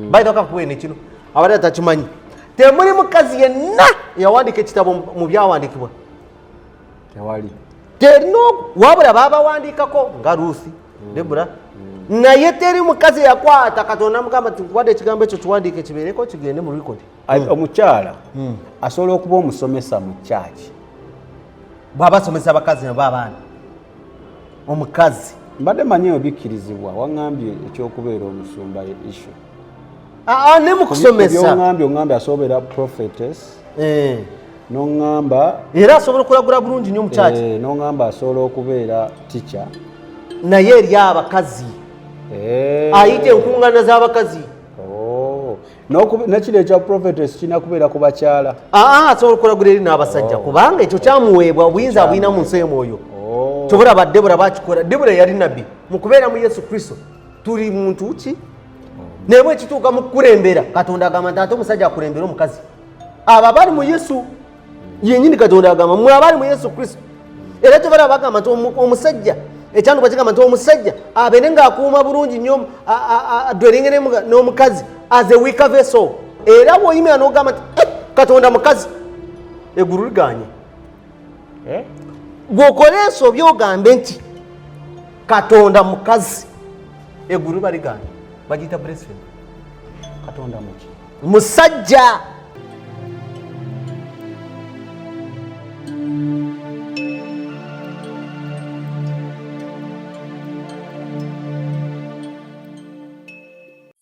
baita kakuwene kino abadde atakimanyi temuli mukazi yenna yawandiika ekitabo mu byawandikibwa tewali terino wabula babawandiikako nga Ruthi Debora naye teri mukazi yakwata Katonda mugamba nti nkuwadde ekigambo ekyo kiwandiike kibeereko kigende mu record. Omukyala asobola okuba omusomesa mu kyaki bw'aba asomesa abakazi nabo abaana omukazi mbadde manyi obikkirizibwa waŋŋambye ekyokubeera omusumba issue ne mu kusomesa oŋŋambye asobera prophetess n'oŋŋamba era asobola okulagula bulungi nnyo mukyaki n'oŋŋamba asobola okubeera teacher naye eri abakazi ayita enkuŋŋaana z'abakazi nekiro ekya prophetess kirina kubeera ku bakyala asobola okulagula eri n'abasajja kubanga ekyo kyamuweebwa obuyinza abulina mu nsi omwoyo kyobula ba Debora bakikola. Debora yali nabbi mu kubeera mu Yesu Kristo tuli muntu ki naye bwe kituuka mu kukulembera Katonda agamba nti ate omusajja akulembera omukazi abo abali mu Yesu yennyini Katonda agamba mwe abali mu Yesu Kristo era tebala bagamba nti omusajja ekyanduka kigamba nti omusajja abeere ng'akuuma bulungi nnyo adweringene n'omukazi as a weaker vessel era bw'oyimira n'ogamba nti Katonda mukazi eggulu liganye bw'okola ensobi ogambe nti Katonda mukazi eggulu baliganye bagiyita blasphemy. Katonda muki musajja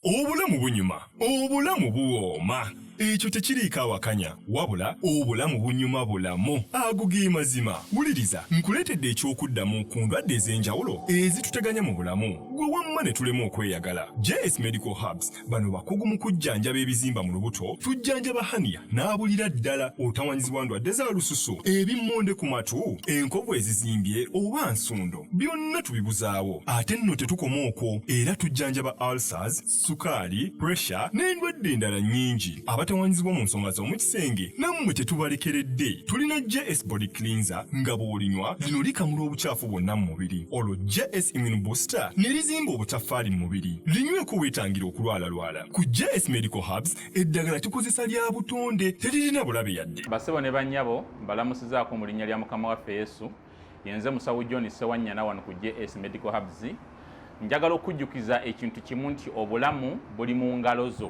obulamu bunyuma obulamu buwooma ekyo tekiriiko awakanya wabula obulamu bunyuma bulamu agugi mazima wuliriza nkuleetedde ekyokuddamu ku ndwadde ez'enjawulo ezituteganya mu bulamu gwe wamma ne tulema okweyagala. JS Medical Hubs bano bakugu mu kujjanjaba ebizimba mu lubuto tujjanjaba haniya n'abulira ddala otawanyizibwa ndwadde za lususu ebimmonde ku matu enkovu ezizimbye oba nsundo byonna tubibuzaawo ate nno tetukoma okwo era tujjanjaba ulcers sukaali pressure n'endwadde endala nnyingi abatawanyizibwa mu nsonga z'omukisenge nammwe tetubalekeredde tulina JS body cleanser nga bw'olinywa lino likamula obucaafu bwonna mu mubiri olwo JS immune booster ne lizimba obutafaali mu mubiri linyweko weetangira okulwalalwala ku JS Medical Hubs eddagala tukozesa lya butonde teririna bulabe yadde. Basebo ne bannyabo mbalamusizaako mu linnya lya Mukama waffe Yesu yenze musawo John Sewanyana wano ku JS Medical Hubs. Njagala okujjukiza ekintu kimu nti obulamu buli mu ngalo zo.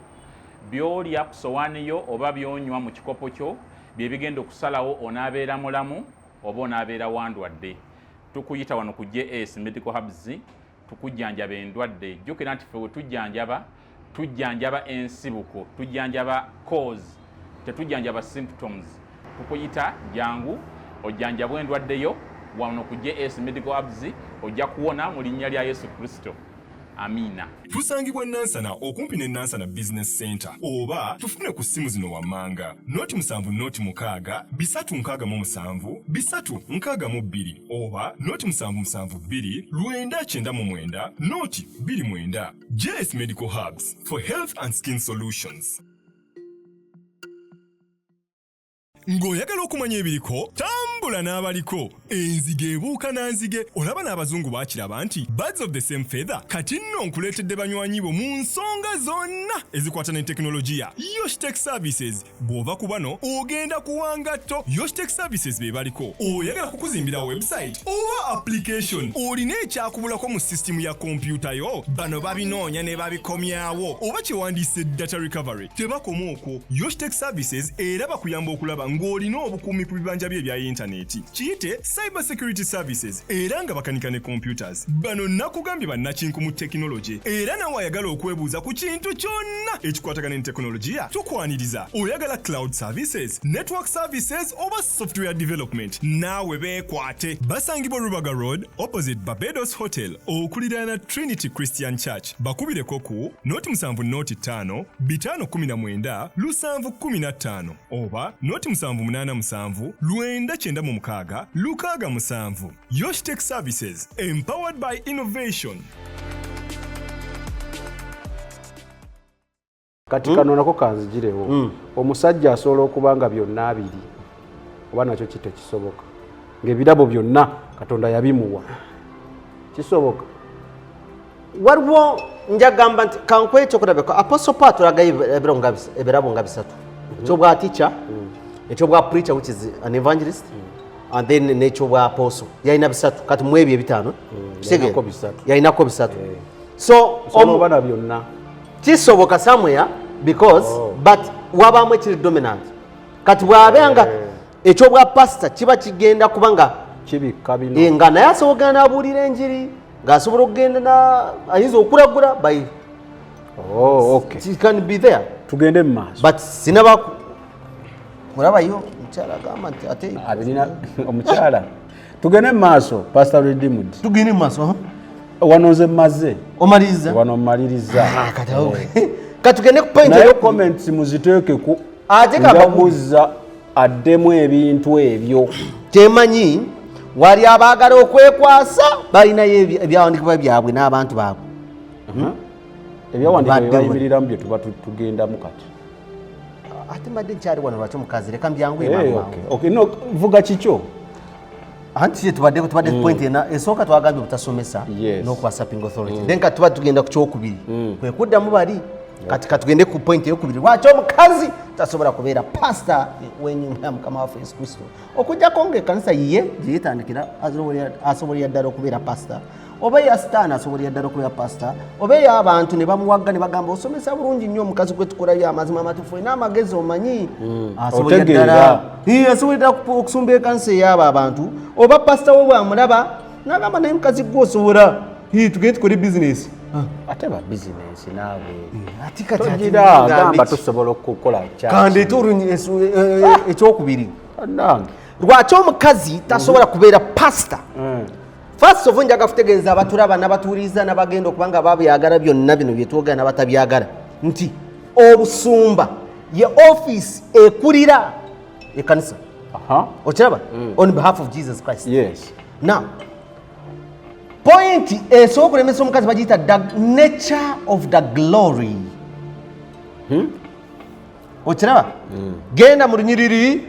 Byolya ku sowaani yo oba byonywa mu kikopo kyo bye bigenda okusalawo onaabeera mulamu oba onaabeera wandwadde. Tukuyita wano ku JS Medical Hubs tukujjanjaba endwadde. Jjukira nti ffe we tujjanjaba ensibuko, tujjanjaba cause, tetujjanjaba symptoms. Tukuyita jangu ojjanjabwa endwadde yo wano ku JS Medical Hubs ojja kuwona mu linnya lya Yesu Kristo. Amina. Tusangibwa Nansana okumpi ne Nansana Business Center oba tufune ku simu zino wammanga noti 7 bisatu nkaga mu 7 bisatu nkaga mu 2 oba noti 772 lwenda chenda mu mwenda noti 29. JS Medical Hubs for health and skin solutions. Ng'oyagala okumanya ebiriko tambula n'abaliko enzige ebuuka nanzige olaba n'abazungu baakiraba nti birds of the same feather kati nno nkuleetedde banywanyi bo mu nsonga zonna ezikwata ne tekinologiya. Yoshtech Services bw'ova ku bano ogenda kuwangatto. Yoshtech Services be baliko oyagala kukuzimbira website oba application olina ekyakubulako mu system ya kompyuta yo bano babinoonya ne babikomyawo oba kyewandiise data recovery tebakoma okwo. Yoshtech Services era bakuyamba okulaba ng'olina obukuumi ku bibanja bye ebya intaneti kiyite cyber security services era nga bakanika ne computers. Bano nakugambye bannakinku mu tekinologi era nawe ayagala okwebuuza ku kintu kyonna ekikwatagana ne tekinologiya tukwaniriza. Oyagala cloud services, network services oba software development naawe beekwate. Basangibwa Rubaga Road opposite Barbados Hotel okuliraana Trinity Christian Church. Bakubireko ku noti 7 noti 5 519 715 oba noti 787 996 667. Yoshtech Services, empowered by innovation. Kati kano nako kanzigirewo omusajja asobola okuba nga byonna abiri oba nakyo kitekisoboka ng'ebirabo byonna Katonda yabimuwa kisoboka. Waliwo njagamba nti kankwecho kulabeko Apostle Paul turagaye ebirabo nga bisatu ekyo bwa teacher ekyo bwa preacher which is an evangelist and then n'ekyo bwa apostle yalina bisatu kati mwebyo ebitaano yalinako bisatu so omubana byonna kisoboka somewhere because but wabamu ekiri dominant kati bwabanga ekyo bwa pastor kiba kigenda kubanga kibikka bino nga naye asobola n'abuulira enjiri ng'asobola okugenda ayinza okulagula by okay it can be there tugende mu maaso but sinaba murabayo omukyala agamba nti ate abirina omukyala tugende mu maaso Pastor Redeemed tugende mu maaso wano nze mmaze omaliriza wano mmaliriza katugende ku point naye comments muziteeke ku ate kababuza addemu ebintu ebyo temanyi wali abaagala okwekwasa balinayo ebyawandiikibwa byabwe n'abantu baabwe ebyawandiikibwa byebayimiriramu bye tuba tugendamu kati ate mbadde nkyali wano lwaki omukazi leka mbyangu no vuga kikyo anti tubadde point esooka twagambye obutasomesa n'okuba sapping authority then kati tuba tugenda ku kyokubiri kwe kuddamu bali kati katugende ku point eyokubiri lwaki omukazi tasobola kubeera pastor w'ennyumba ya mukama waffe Yesu Kristo okujjako ng'ekkanisa ye gye yeetandikira asobolera ddala okubeera pastor oba eyasitaani asobolera ddala okubeera pastor oba ey'abantu ne bamuwagga ne bagamba osomesa bulungi nnyo omukazi gwe tukolayo amazima amatuufu n'amagezi omanyi asobolera ddala okusumba ekkanisa ey'abo abantu oba pastor we bwamulaba n'agamba naye mukazi gwe osobola tugende tukole bizinesi ate ba bizinesi naawe togira gamba tusobola okukola kandeeta ekyokubiri lwaki omukazi tasobola kubeera pastor first of all njaga kutegeeza abatulaba n'abatuuliza n'abagenda okubanga babyagala byonna bino byetwogera n'abatabyagala nti obusumba ye office ekulira ekkanisa okiraba on behalf of Jesus Christ. Yes. Now point esobola okulemesa omukazi bagiyita the nature of the glory. Okiraba genda mu lunyiriri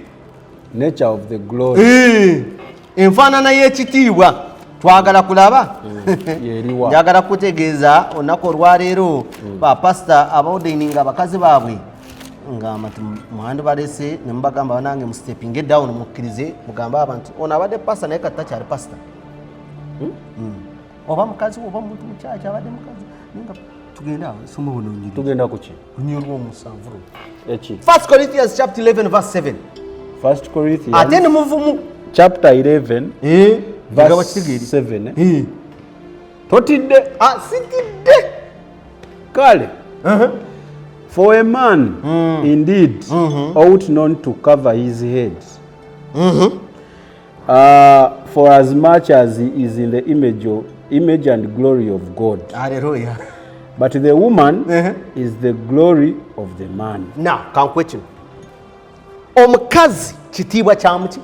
nature of the glory enfaanana y'ekitiibwa twagala kulaba yeriwa njagala kutegeeza olunaku olwaleero bapasita abaordaininga abakazi baabwe nga muhandi balese ne mubagamba banange mu stepping down mukkirize mugambe abantu ono abadde pasita naye kati takyali pasita oba mukazi oba muntu mukyaki abadde mukazi nga tugenda somo buno nyiri tugenda kuki nyiri omusanvu eki 1 Corinthians chapter 11 verse 7 1 Corinthians ate ne muvumu chapter 11 verse 7 totidde sitidde kale for a man indeed ought not to cover his head for as much as he is in the image and glory of God. Hallelujah. But the woman is the glory of the man. Now, can question. Omukazi kitiibwa kyamuki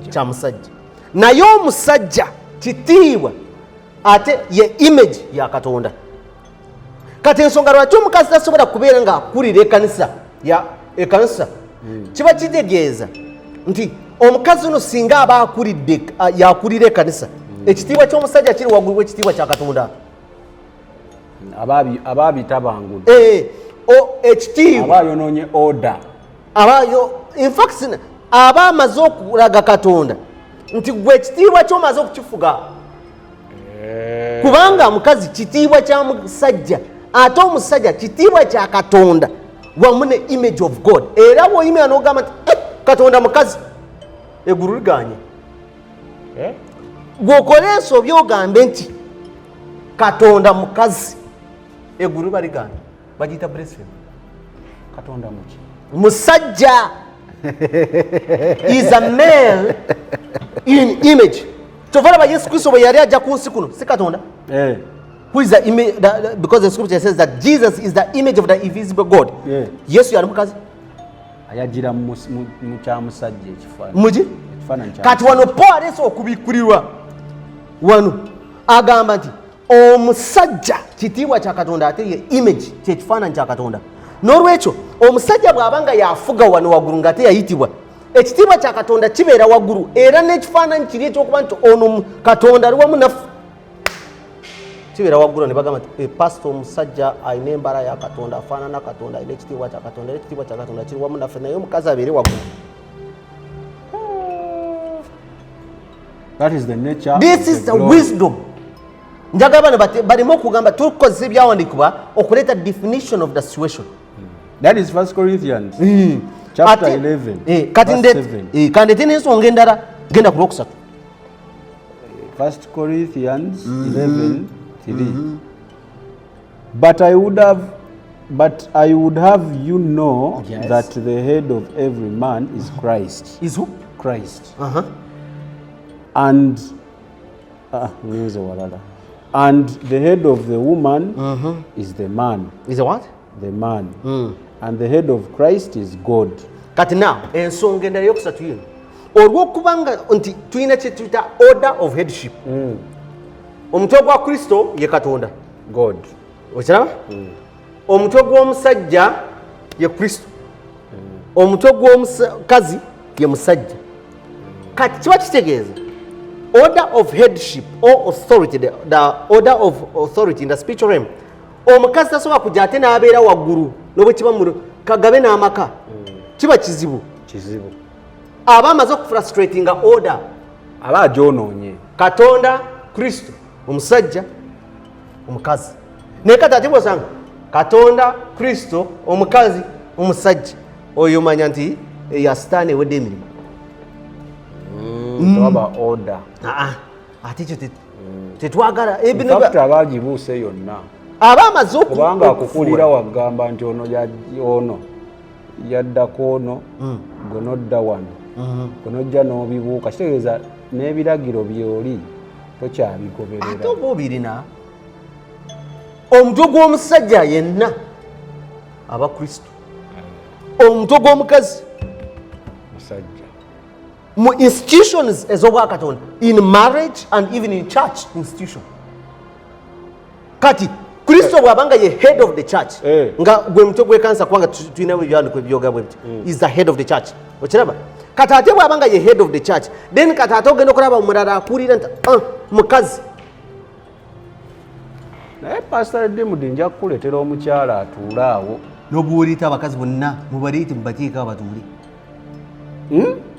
kyamusajja naye omusajja kitiibwa ate ye image ya Katonda. Kati ensonga lwaki omukazi tasobola kubeera ng'akulira ekkanisa kiba kitegeeza nti omukazi ono singa aba yakulira ekkanisa ekitiibwa ky'omusajja kiri waggulu w'ekitiibwa kya Katonda. ababitabangudde ekitiibwa abayonoonye order in fact aba amaze okulaga Katonda nti gwe ekitiibwa ky'omaze okukifuga kubanga mukazi kitiibwa kya musajja ate omusajja kitiibwa kya Katonda wamu ne image of God. Era bw'oyimira n'ogamba nti Katonda mukazi eggulu liganye gw'okola ensobi ogambe nti Katonda mukazi eggulu baliganye bagiyita blasphemy. Katonda muki musajja is a male in image. Kyova laba Yesu Kristo bwe yali ajja ku nsi kuno si Katonda who is the image because the scripture says that Jesus is the image of the invisible God. Yesu yali mukazi ayagira mu kyamusajja mugi kati wano Paul aleese okubikulirwa wano agamba nti omusajja kitiibwa kya Katonda ate ye image kyekifaananyi kya Katonda. N'olwekyo omusajja bw'abanga yafuga wano waggulu ng'ate yayitibwa ekitiibwa kya Katonda kibeera waggulu era n'ekifaananyi kiri ekyokuba nti ono Katonda ali wamu naffe kibeera waggulu ne bagamba pasito omusajja alina embala ya katonda afaanana katonda alina ekitiibwa kya katonda era ekitiibwa kya katonda kiri wamu naffe naye omukazi abeere waggulu. That is the nature. This is the wisdom. Njagala bano balimo okugamba tukozesa ebyawandiikibwa okuleeta definition of the situation. That is 1 Corinthians chapter 11 kati n'ensonga endala genda ku lwokusatu. 1 Corinthians 11:3. But I would have you know that the head of every man is Christ. Is who? Christ. And and the head of the woman is the man. Is a what? The man. And the head of Christ is God. Kati now ensonga endala yokusatu yino olw'okubanga nti tulina kye tuyita order of headship. Omutwe gwa Kristo ye Katonda, God. Okiraba? Omutwe gw'omusajja ye Kristo. Omutwe gw'omukazi ye musajja. Kati kiba kitegeeza order of headship or authority, the order of authority in the spiritual realm. Omukazi tasobola kujja ate n'abeera waggulu n'obwe kiba mu kagabe n'amaka. Kiba kizibu. Aba amaze okufrustratinga order. Aba agyonoonye. Katonda, Kristo, omusajja, omukazi. Naye kati ate bw'osanga Katonda, Kristo, omukazi, omusajja, oyo omanya nti ya sitaani ewedde emirimu. Tewaba order. Ate ekyo tetwagala. Fact abaagibuuse yonna. Aba amaze kubanga akukulira wagamba nti ono yaddako ono gonodda wano gonojja n'obibuuka kitegeeza n'ebiragiro byoli tokyabigoberera. Ate oba obirina omutwe gw'omusajja yenna aba Kristo, omutwe gw'omukazi musajja mu institutions ez'obwakatonda, in marriage and even in church institution. Kati Kristo bw'abanga ye head of the church nga gwe mutwe gw'ekanisa kubanga tulina ebyandiko ebyoga bwe biti is the head of the church. Okiraba? Kati ate bw'abanga ye head of the church then kati ate ogenda okulaba omulala akulira nti mukazi. naye pastor Dimudi nja kukuleetera omukyala atuule awo N'obuwulita abakazi bonna mubaleete mubateeka abatuule.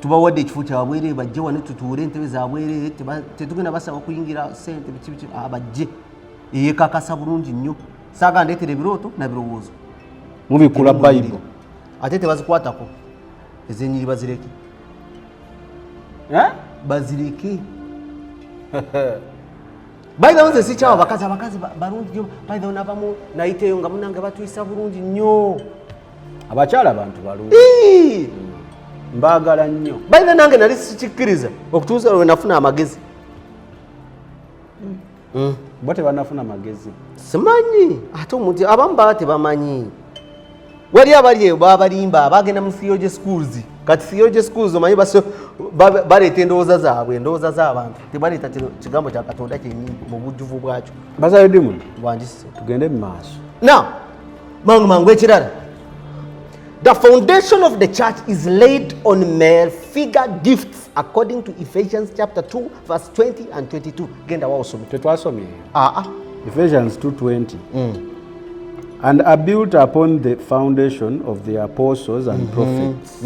Tubawadde ekifo kyabwere bajje wano tutuule entebe zabwere tetugenda basaba kuyingira ssente biki abajje yeekakasa bulungi nnyo. Saaga ndeetera ebirooto na birowoozo mubikula Bible ate tebazikwatako ezenyiri bazireke bazireke. By the way, nze sikyawa abakazi balungi nnyo. By the way, nabamu nayiteeyo nga munange batuyisa bulungi nnyo. abakyala abantu balungi mbaagala nnyo. By the way, nange nali sikikkiriza okutuusa lwe nafuna amagezi. bo tebanafuna magezi. Simanyi ate omuntu abamu baba tebamanyi. Wali abali eyo baba balimba abagenda mu theology schools. Kati theology schools omanyi baleeta endowooza zaabwe, endowooza z'abantu tebaleeta kigambo kya Katonda kyennyini mu bujjuvu bwakyo. Pastor Dimudi Bwandisi tugende mu maaso. Now mangu ekirala, the foundation of the church is laid on male figure gifts according to Ephesians chapter 2 verse 20 and 22. Genda waosome. Tetwasomye. Ephesians 2:20. And are built upon the foundation of the apostles and prophets,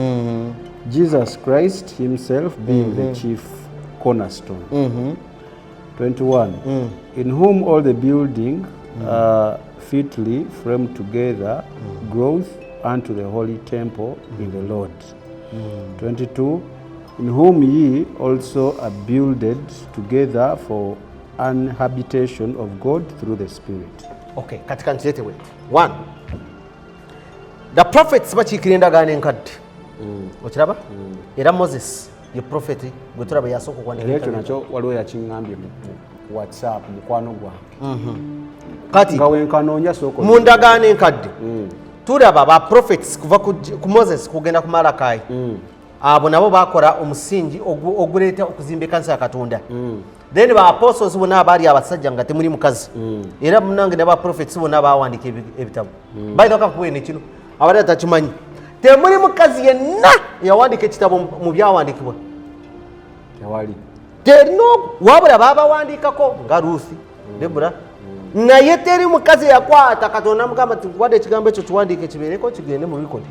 Jesus Christ himself being the chief cornerstone. 21. In whom all the building fitly framed together growth unto the holy temple in the Lord. 22. In whom ye also are builded together for an habitation of God through the Spirit. Okay, katika nchilete wetu. 1. The prophets bachiikira endagaano enkadde. Okiraba? Era Moses ye prophet gwe tulaba yasooka okuwandiika. Ekyo nakyo waliwo yakiŋŋambye mu WhatsApp mukwano gwange. Kati nga wenkanoonya sooka mu ndagaano enkadde tulaba ba prophets kuva ku Moses kugenda ku Malakai. Abo nabo bakola omusingi oguleeta okuzimba ekkanisa ya Katonda. Then ba apostles bonna abaali abasajja nga temuli mukazi. Era munange n'aba prophets bonna baawandika ebitabo. By the way, kakuwene kino abadde atakimanyi. Temuli mukazi yenna yawandika ekitabo mu byawandikibwa. Tewali. Terino wabula baabawandikako nga Ruth, Deborah, naye teri mukazi yakwata katonda mugamba wadde ekigambo ekyo kiwandiike kibeereko kigende mu bikodi.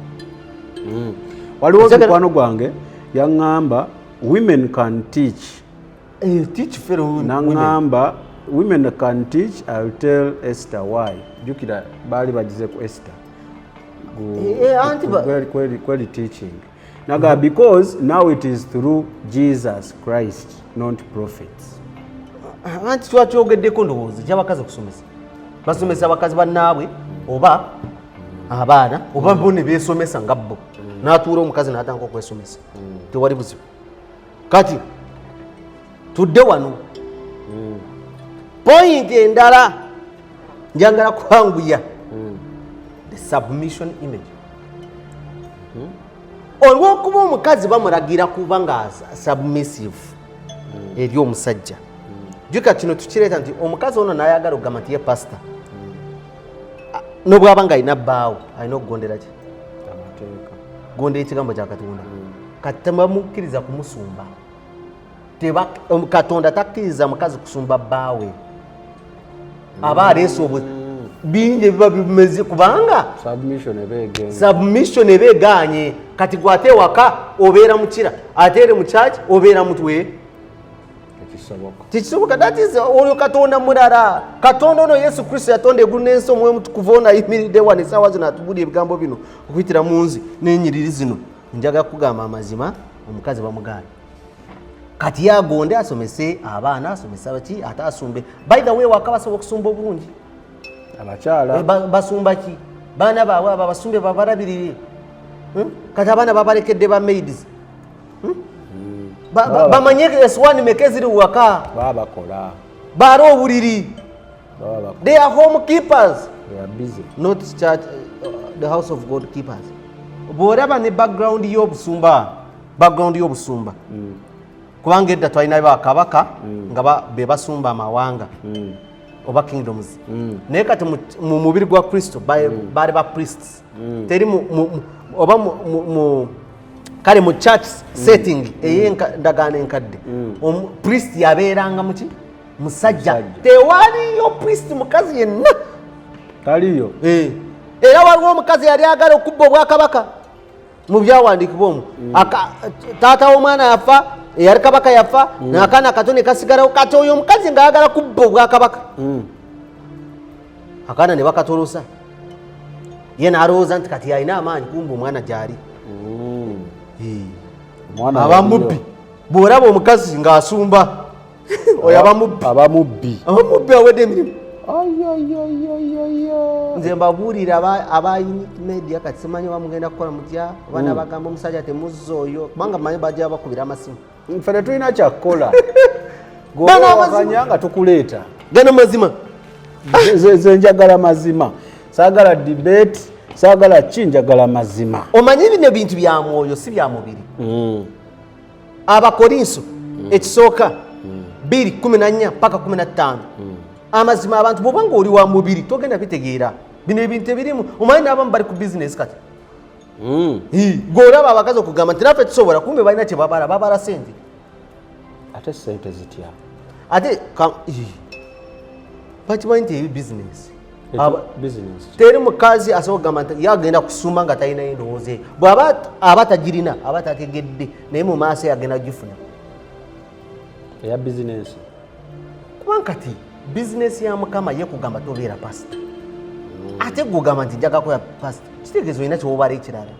Waliwo mukwano gwange yaŋŋamba women can teach. Teach fellow women. Naŋŋamba women can teach. I'll tell Esther why. Jukira baali bagize ku Esther. Kweli teaching. Naga because now it is through Jesus Christ, not prophets. Anti twakyogeddeko ndowooza kyabakazi okusomesa. Basomesa abakazi bannaabwe oba abaana oba bo ne beesomesa nga bo. N'atuula omukazi n'atandika okwesomesa. Tewali buzibu. Kati tudde wano. Point endala njagala kwanguya. The submission image. Olw'okuba omukazi bamulagira kuba nga submissive eri omusajja. Juka kino tukireeta nti omukazi ono n'ayagala okugamba nti ye pastor. N'obwaba nga alina bbaawo alina okugondera ki? Gondera ekigambo kya Katonda. Kati tebamukkiriza kumusumba. Katonda takkiriza mukazi kusumba bbaawe. Aba aleese bingi biba bimeze kubanga submission eba egaanye. Kati gwate waka obeera mukira ate eri mu church obeera mutwe tekisoboka. That is oyo Katonda mulala. Katonda ono Yesu Kristo yatonda eggulu n'ensi omwoyo mutukuvu ono ayimiridde wano essaawa zino atubulya ebigambo bino okuyitira mu nzi n'ennyiriri zino. Njaga kugamba amazima omukazi bamugaanye. Kati yagonde asomese abaana asomese baki ate asumbe. By the way waka basobola okusumba obulungi. Abakyala basumba ki? Baana baabwe abo basumbe babalabirire. Kati abaana babalekedde ba maids. Bamanye eswani mekeziri waka. babakola. Baara obuliri. They are home keepers. They are busy. Not church, the house of God keepers. Bw'olaba ne background y'obusumba. Kubanga edda twalina bakabaka nga be basumba amawanga. Oba kingdoms. Naye kati mu mubiri gwa Kristo baali ba priests. Teri oba kale mu church setting ey'endagaano enkadde priest yabeeranga muki musajja. Tewaliyo priest mukazi yenna taliyo. Era waliwo omukazi yali agala okubba obwakabaka mu byawandiikibwa omwo. Taata w'omwana yafa eyali kabaka yafa n'akaana akato ne kasigalawo. Kati oyo omukazi ng'ayagala kubba obwakabaka akaana ne bakatolosa. Ye n'alowooza nti kati alina amaanyi kumba omwana gy'ali. Abamubbi bw'olaba omukazi ng'asumba oyo abamubbi awedde emirimu. Nze mbabuulira aba UNIQE media kati simanyi bamugenda kukola mutya abaana bagamba omusajja temuzza oyo kubanga manyi bajja bakubira amasimu. Nfe tetulina kyakkola gobakanya nga tukuleeta gano mazima. Nze njagala mazima, saagala debate, saagala ki, njagala mazima. Omanyi bino ebintu bya mwoyo si bya mubiri. Abakorinso ekisooka 2:14 paka 15. Amazima abantu bw'obanga oli wa mubiri togenda bitegeera. Bino ebintu ebirimu omanyi n'abamu bali ku business kati. Gw'olaba abakazi okugamba nti naffe tusobola kumbe balina kye babala sente. Ate sente zitya? Ate bakimanyi nti eyo business. Teri mukazi asobola kugamba nti yagenda kusumba nga talina endowooza eyo. Bw'aba atagirina aba tategedde naye mu maaso yagenda gifuna. Eya business. Kubanga kati business ya Mukama ye kugamba tobeera pastor. Ate gugamba nti njaga kuba pastor. Kitegeezo olina ky'obala ekirala.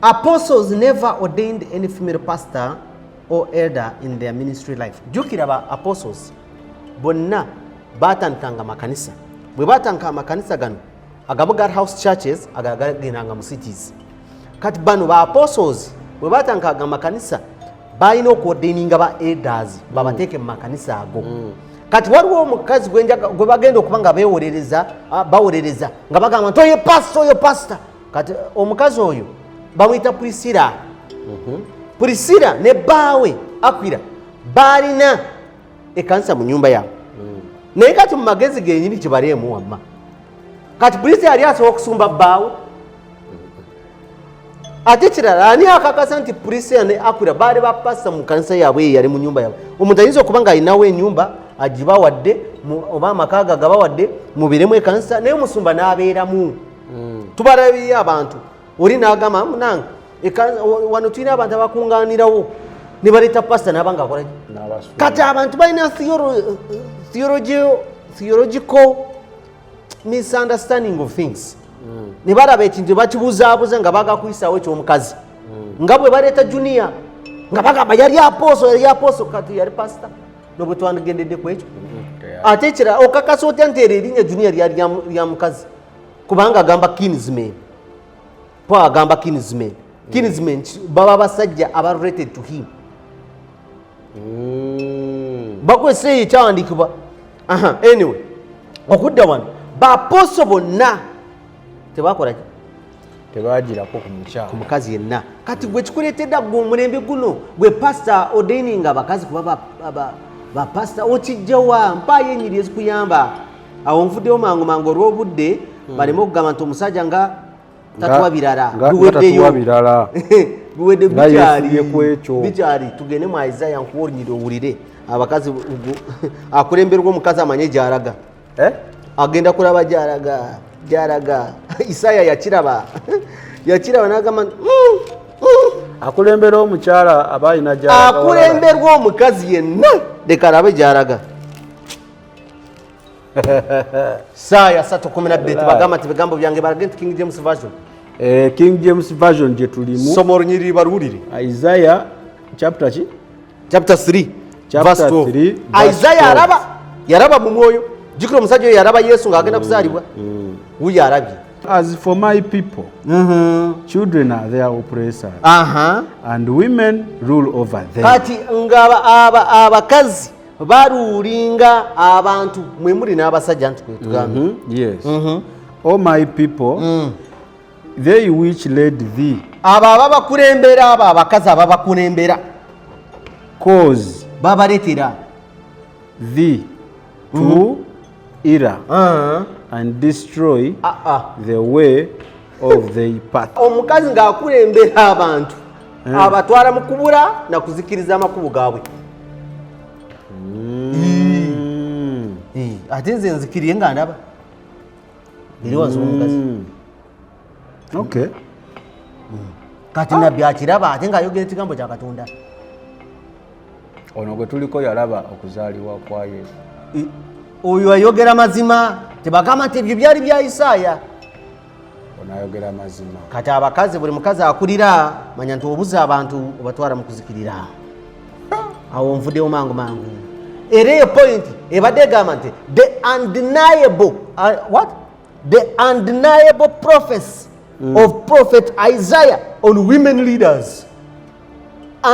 Apostles never ordained any female pastor or elder in their ministry life. Jukira ba apostles bonna batandikanga makanisa. Bwe batandika amakanisa gano agamu God house churches agagendanga mu cities. Kati bano ba apostles bwe batandika amakanisa balina okuordaininga ba elders babateeke mu makanisa ago. Kati waliwo omukazi gwe bagenda okuba nga bawolereza nga bagamba nti oyo pastor. Kati omukazi oyo bamuyita Priscilla. Priscilla ne bbaawe Aquila balina ekanisa mu nyumba yaabwe. Naye kati mu magezi genyini kibaleemu wamma. Kati Priscilla yali asobola okusumba bbaawe. Ate kirala ani akakasa nti Priscilla ne Aquila baali ba pastor mu kanisa yaabwe yali mu nyumba yaabwe. Omuntu ayinza okuba nga alinawo ennyumba agibawadde oba amaka gabawadde mubiremu ekanisa naye omusumba n'abeeramu tubalabiye abantu oli n'agamba nange wano tulina abantu abakungaanirawo ne baleeta pasita n'abanga akolaki kati abantu balina theological misunderstanding of things ne balaba ekintu bakibuzaabuza nga bagakuyisaawo ekyomukazi nga bwe baleeta junior nga bagamba yali aposo kati yali pasita nobwe twandigendedde ku ekyo ate ekira okakasa otya nti era erinnya junior lyali lya mukazi kubanga agamba kinsman po agamba kinsman baba basajja aba related to him bakwese ekyawandiikibwa anyway okudda wano baaposo bonna tebakolaki tebagirako ku mukazi yenna kati gwe kikuleetedde gwe omulembe guno gwe pasita ordaining abakazi kuba bapasita okijjawa mpaayo enyiri ezikuyamba awo nvuddeyo mangu olw'obudde baleme okugamba nti omusajja nga tatuwa birala biwedde bikyali tugende mu Isaiah nkuwa olunyiri owulire abakazi akulemberwa omukazi amanye gy'alaga agenda kulaba gy'alaga Isaiah yakiraba n'agamba akulembera omukyala aba alina akulemberwa omukazi yenna leka alabe gy'alaga Saaya 3:12 tebagamba nti bigambo byange balage nti King James Version King James Version gye tulimu somo olunyiriri baluwulire Isaiah chapter 3 verse 12 Isaiah yaraba mu mwoyo jikira omusajja oyo yaraba Yesu ng'agenda kuzaalibwa wuyo alabye as for my people children are their oppressors and women rule over them kati nga abakazi baruulinga abantu mwe muli n'abasajja nti kwe tugambe yes all my people they which led thee abo ababakulembera abo abakazi ababakulembera cause babaletera thee to ira and destroy the way of their path omukazi ng'akulembera abantu abatwala mu kubula na kuzikiriza amakubo gaabwe ate nze nzikiriye nga ndaba eri wansi omukazi okay kati nabbi akiraba ate ng'ayogera ekigambo kya Katonda ono gwe tuliko yalaba okuzaalibwa kwa Yesu oyo ayogera mazima tebagamba nti ebyo byali bya Isaaya ono ayogera mazima kati abakazi buli mukazi akulira manya nti obuza abantu obatwala mu kuzikirira awo nvuddeyo mangu era eyo point ebadde egamba nti the undeniable prophecy of prophet Isaiah on women leaders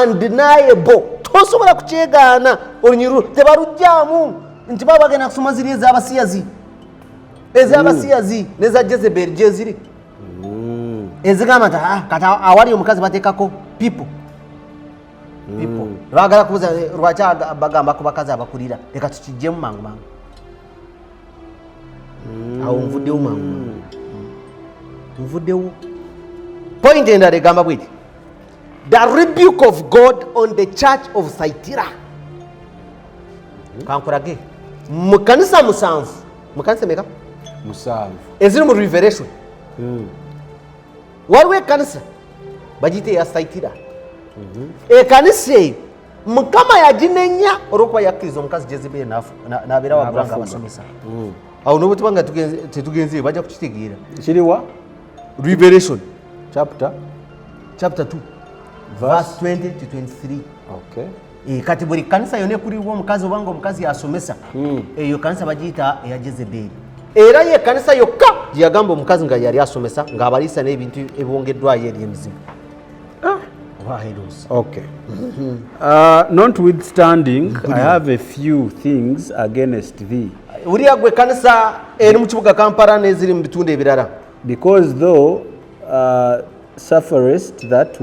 undeniable tosobola kukyegaana olunyiriro tebalugyamu nti baba bagenda kusoma ziri ez'abasiyazi neza Jezebel gyeziri ezigamba nti kati awali omukazi bateekako people baagala kubuza lwaki bagamba ku bakazi abakulira leka tukijjemu mangu awo nvuddewo mangu nvuddewo point endala egamba bweti the rebuke of God on the church of Thyatira kankurage mu kanisa 7 mu kanisa meka 7 eziri mu Revelation waliwo ekanisa bagiyita eya Thyatira ekanisa eyo Mukama yaginenya olwokuba yakkiriza omukazi Jezebel n'abeera wagulanga abasomesa awo n'obwe tubanga tetugenzeyo bajja kukitegeera kiriwa Revelation chapter 2 verse 20 to 23 okay kati buli kanisa yonna ekulirwa omukazi obanga omukazi yasomesa eyo kanisa bagiyita eya Jezebel era ye kanisa yokka gye yagamba omukazi nga yali asomesa ng'abaliisa n'ebintu ebiwongeddwayo eri emizimu okay notwithstanding I have a few things against thee uriya gwe kanisa eri mu kibuga Kampala n'eziri mu bitundu ebirala because thou sufferest that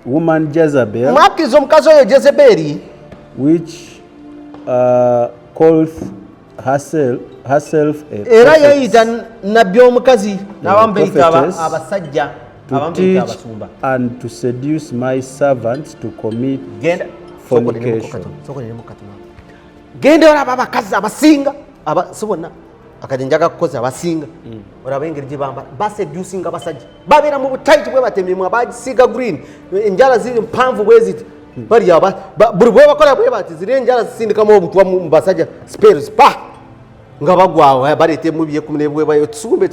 woman Jezebel mwakkiriza omukazi oyo Jezeberi which calleth herself a era yeyita nabbi omukazi n'abamu beyita abasajja to teach and to seduce my servants to commit fornication genda olaba abakazi abasinga sibona akati njaga kukoza abasinga olaba engeri gye bambala baseducinga abasajja babeera mu butaiti bwe batemyemu abagisiiga green enjala ziri mpanvu bwe ziti bali buli bwe bakola bwe bati ziri enjala zisindikamu obutwa mu basajja spares pa nga bagwawo baleetemu byekumnebwebayo tusumbe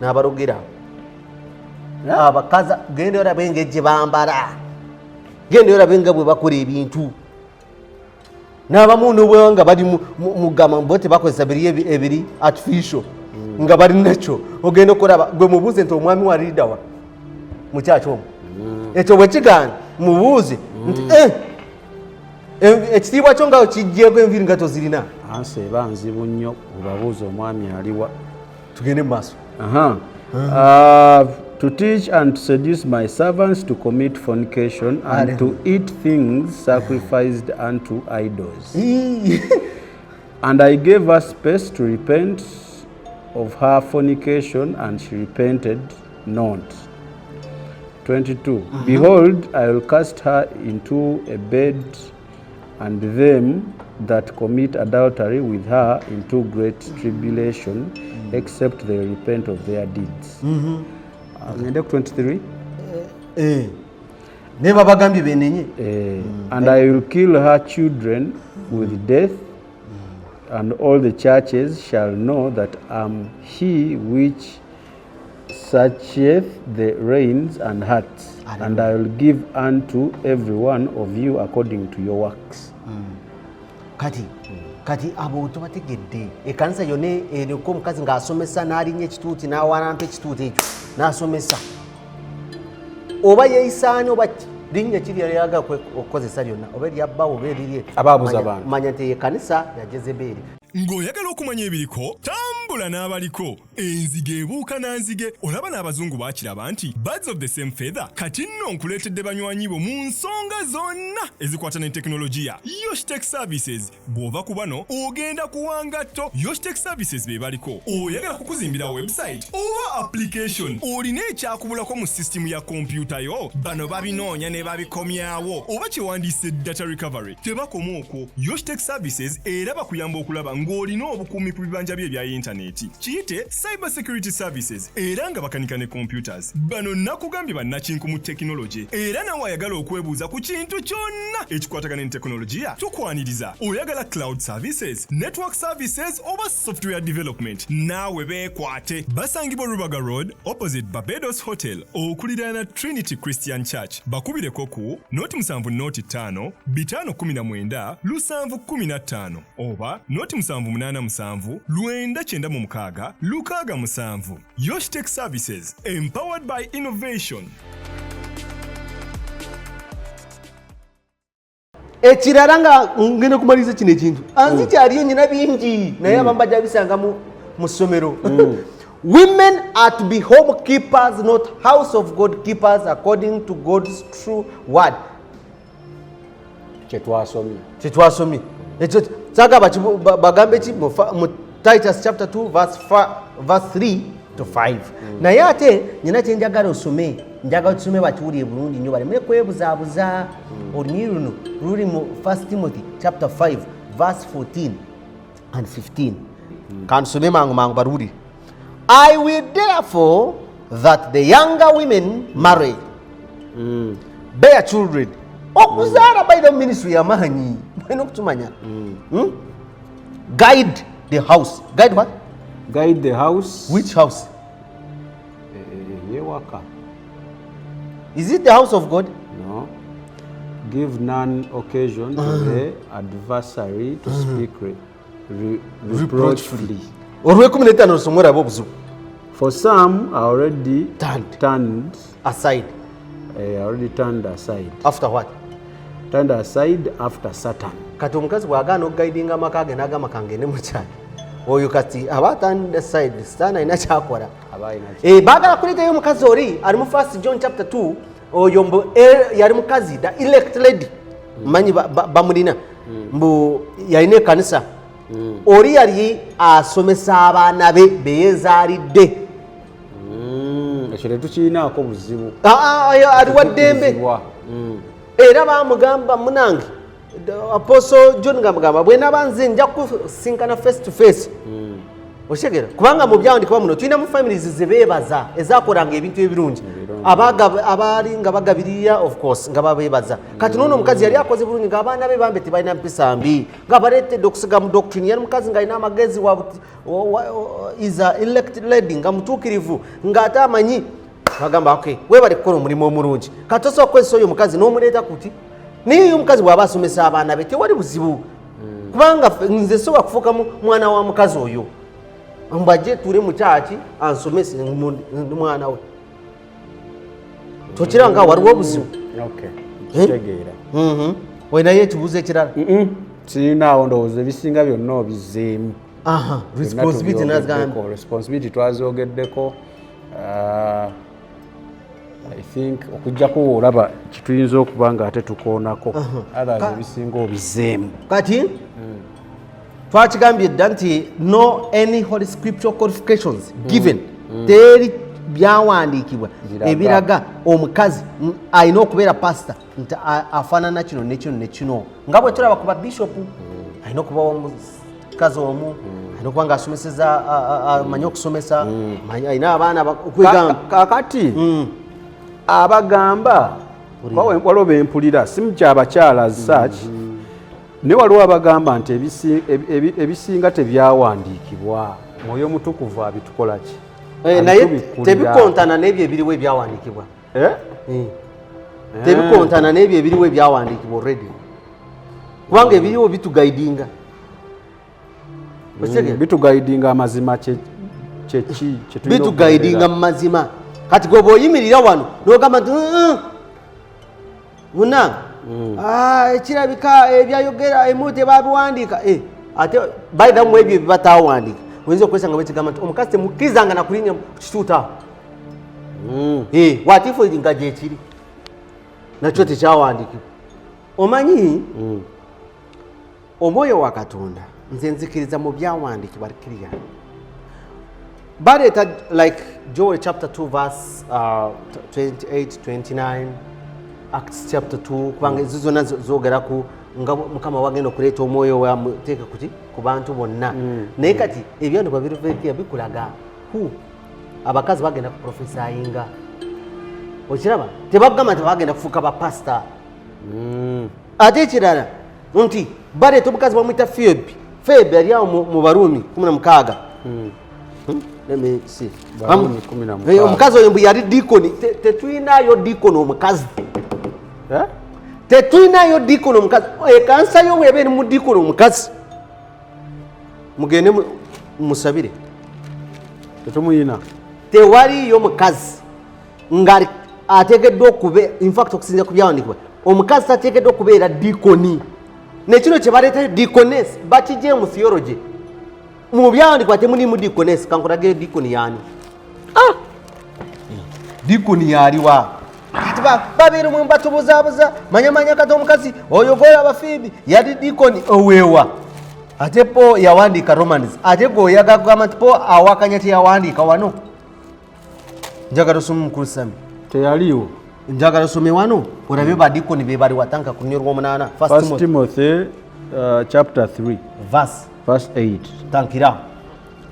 n'abalogera abakazi genda olaba engeri gye bambala genda olaba nga bwe bakola ebintu n'abamu n'obwewa nga bali mugama mbo tebakozesa biri ebiri artificial nga bali nakyo ogenda okulaba gwe mubuuze nti omwami waliridawa mukyaki omwo ekyo bwe kigaana mubuuze nti ekitiibwa kyo nga kijjeeko enviiri nga tozirina ansi eba nzibu nnyo obabuuza omwami aliwa tugende mu maaso to teach and to seduce my servants to commit fornication and to eat things sacrificed unto idols. And I gave her space to repent of her fornication, and she repented not. 22. Behold, I will cast her into a bed, and them that commit adultery with her into great tribulation, except they repent of their deeds. Ngende ku 23. Neba bagambye benenye. And I will kill her children with death, and all the churches shall know that I am he which searcheth the reins and hearts, and I will give unto every one of you according to your works. Kati abo tobategedde ekanisa yonna eriko omukazi ng'asomesa n'alinnya ekituuti n'awalampa ekituuti ekyo n'asomesa oba yeeyisaani oba linnya kiri yayaga okukozesa lyonna oba eryabbawo oba eririe abaabuza abantu manya nti ekanisa ya Jezeberi. Ng'oyagala okumanya ebiriko tambula n'abaliko enzige ebuuka n'anzige olaba n'abazungu baakiraba nti birds of the same feather kati nno nkuleetedde banywanyi bo mu nsonga zonna ezikwata ne tekinologiya. Yoshitech Services bw'ova ku bano ogenda kuwangatto. Yoshitech Services be baliko oyagala kukuzimbira website oba application olina ekyakubulako mu sisitimu ya kompyuta yo bano babinoonya ne babikomyawo oba kyewandiise data recovery tebakoma okwo. Yoshitech Services era bakuyamba okulaba ng'olina obukuumi ku bibanja bye ebya yintaneeti kiyite cyber security services era nga bakanika ne computers. Bano nakugambye bannakinku mu tekinologi era nawe ayagala okwebuuza ku kintu kyonna ekikwatagana ne tekinologiya tukwaniriza. Oyagala cloud services, network services oba software development naawe beekwate. Basangibwa Rubaga Road opposite Barbados Hotel okuliraana Trinity Christian Church. Bakubireko ku noti 7 noti 5 519 715 oba noti 787 996 667. Yoshitech Services, empowered by innovation. Ekirala nga ngenda kumaliza kino ekintu anzi kyaliyo nyina bingi naye abambajja bisanga mu ssomero. Women are to be home keepers, not house of God keepers, according to God's true word. Kyetwasomye ekyo kyagamba bagambe ki mu Titus chapter 2 verse 3 to 5. Naye ate nyina kyenjagala osome njagala tusome bakiwulire bulungi nnyo baleme kwebuzaabuza. Olunyi luno luli mu 1 Timothy chapter 5 verse 14 and 15. Kansome mangu baruwulire. I will therefore that the younger women marry, bear children. Okuzaala by the ministry y'amaanyi mulina okutumanya. Guide the house. Guide what? Guide the house. Which house? Yewaka. Is it the house of God? No. Give none occasion to the adversary to speak reproachfully. Olw'ekumi somwera abobuzibu. For some are already turned aside. Already turned aside. After what? Turned aside after Satan. Kati omukazi bw'agaana okugaidinga amaka ge n'agamba kangende mu kyalo oyo kati aba turned aside Satan alina kyakola. Baagala kuleetayo omukazi oli ali mu 1 John chapter 2 oyo yali mukazi the elect lady manyi bamulina mbu yalina ekkanisa oli yali asomesa abaana be beyeezaalidde. Ekyo tetukirinaako buzibu. Ali wa ddembe era baamugamba munange Apostle John ngamba bwena banze nja kusinkana face to face oshegera kubanga mu byawandikibwa muno tulina mu families zebebaza ezakolanga ebintu ebirungi abali nga bagabirira of course nga babebaza kati nono omukazi yali akoze bulungi nga abaana be bambe tebalina mpisa mbi nga baletedde okusiga mu doctrine yali mukazi nga alina amagezi is a elected lady nga mutuukirivu nga ate amanyi bagamba okay webale kukola omulimu omulungi kati osobola okukozesa oyo omukazi n'omuleeta kuti niyo omukazi bw'aba asomesa abaana be tewali buzibu kubanga nze sobola kufuuka mwana wa mukazi oyo mbajje tule mu kyaki ansomese mwana we tokiranga waliwo obuzibu kitegeera olinayo ekibuuzo ekirala kirinaawo ndowooza ebisinga byonna obizeemu responsibility twazogeddeko I think okujjako olaba kituyinza okuba nga ate tukoonako others ebisinga obizeemu kati twakigambye dda nti no any holy scriptural qualifications given teri byawandiikibwa ebiraga omukazi alina okubeera pastor nti afaanana kino nekino nekino nga bwe tulaba ku babishopu alina okuba omukazi omu alina okuba nga asomeseza amanyi okusomesa alina abaana okwegamba kakati abagamba waliwo bempulira simu kyabakyala as such ne waliwo abagamba nti ebisinga tebyawandiikibwa mwoyo mutukuvu abitukola ki naye tebikontana n'ebyo ebiriwo ebyawandiikibwa tebikontana n'ebyo ebiriwo ebyawandiikibwa already kubanga ebiriwo bitugaidinga bitugaidinga amazima kyeki bitugaidinga mu mazima kati gwe bw'oyimirira wano n'ogamba nti munange ekirabika ebyayogera emu tebabiwandiika ate bayidamu ebyo byebataawandiika oyinza okwesanga bekigamba nti omukazi temukkirizanga nakulinnya kukituutaawo watiifu nga gyekiri nakyo tekyawandiikibwa omanyi omwoyo wa katonda nze nzikiriza mu byawandiikibwa kiriya baleeta like Joel chapter 2 verse 28-29 Acts chapter 2 kubanga ezo zonna zoogeraku nga mukama wagenda okuleeta omwoyo wamuteeka ku bantu bonna naye kati ebyandikwa biriveekiya bikulaga abakazi bagenda kuprofesayinga okiraba tebagamba nti bagenda kufuuka bapasita ate ekirala nti baleeta omukazi bamwita Febe ali awo mu Baruumi 16 omukazi oyo mbu yali diikoni tetulinayo diikoni omukazi tetulinayo diikoni omukazi ekanisa yo bweba eri mu diikoni omukazi mugende musabire tetumuyina tewaliyo mukazi nga ateekeddwa okubeera infact okusinzira ku byawandiikibwa omukazi tateekeddwa okubeera diikoni nekino kyebaleetayo diikones bakijje mu theology mu byawandiikibwa temulimu diikones kankulage diikoni yaani diikoni yaliwa kati babeera mu batubuzaabuza manyamanya kati omukazi oyo gola abafiibi yali diikoni oweewa ate po yawandiika Romans ate goyaga kugamba nti po awakanya teyawandiika wano njagala osome mukulu Sami teyaliwo njagala osome wano olabe badikoni be bali watanka ku nnyirwa 8 First Timothy chapter 3 verse 8 tankira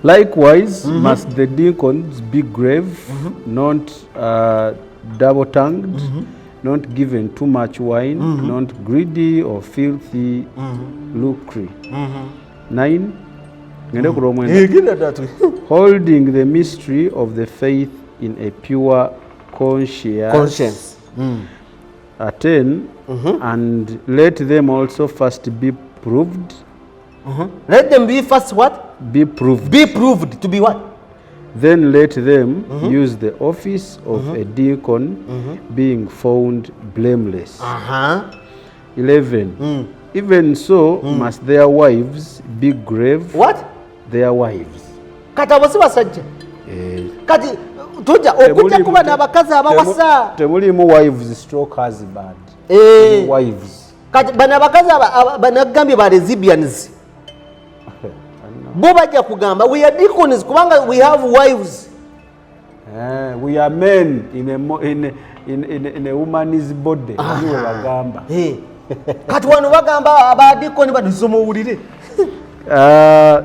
likewise must the deacons be grave not double-tongued not given too much wine not greedy or filthy lucre 9 ngende ku lwomwenda holding the mystery of the faith in a pure conscience 10 and let them also first be proved let them be first what be proved to be what then let them use the office of a deacon being found blameless 11 even so must their wives be grave what their wives kati abo si basajja kati tujja okujja kuba n'abakazi abawasa temulimu wives stroke husband wives kati bano abakazi banagambye ba lesbians bo bajja kugamba we are deacons kubanga we have wives we are men in a woman's body niwe bagamba kati wano bagamba abadikoni badusoma owulire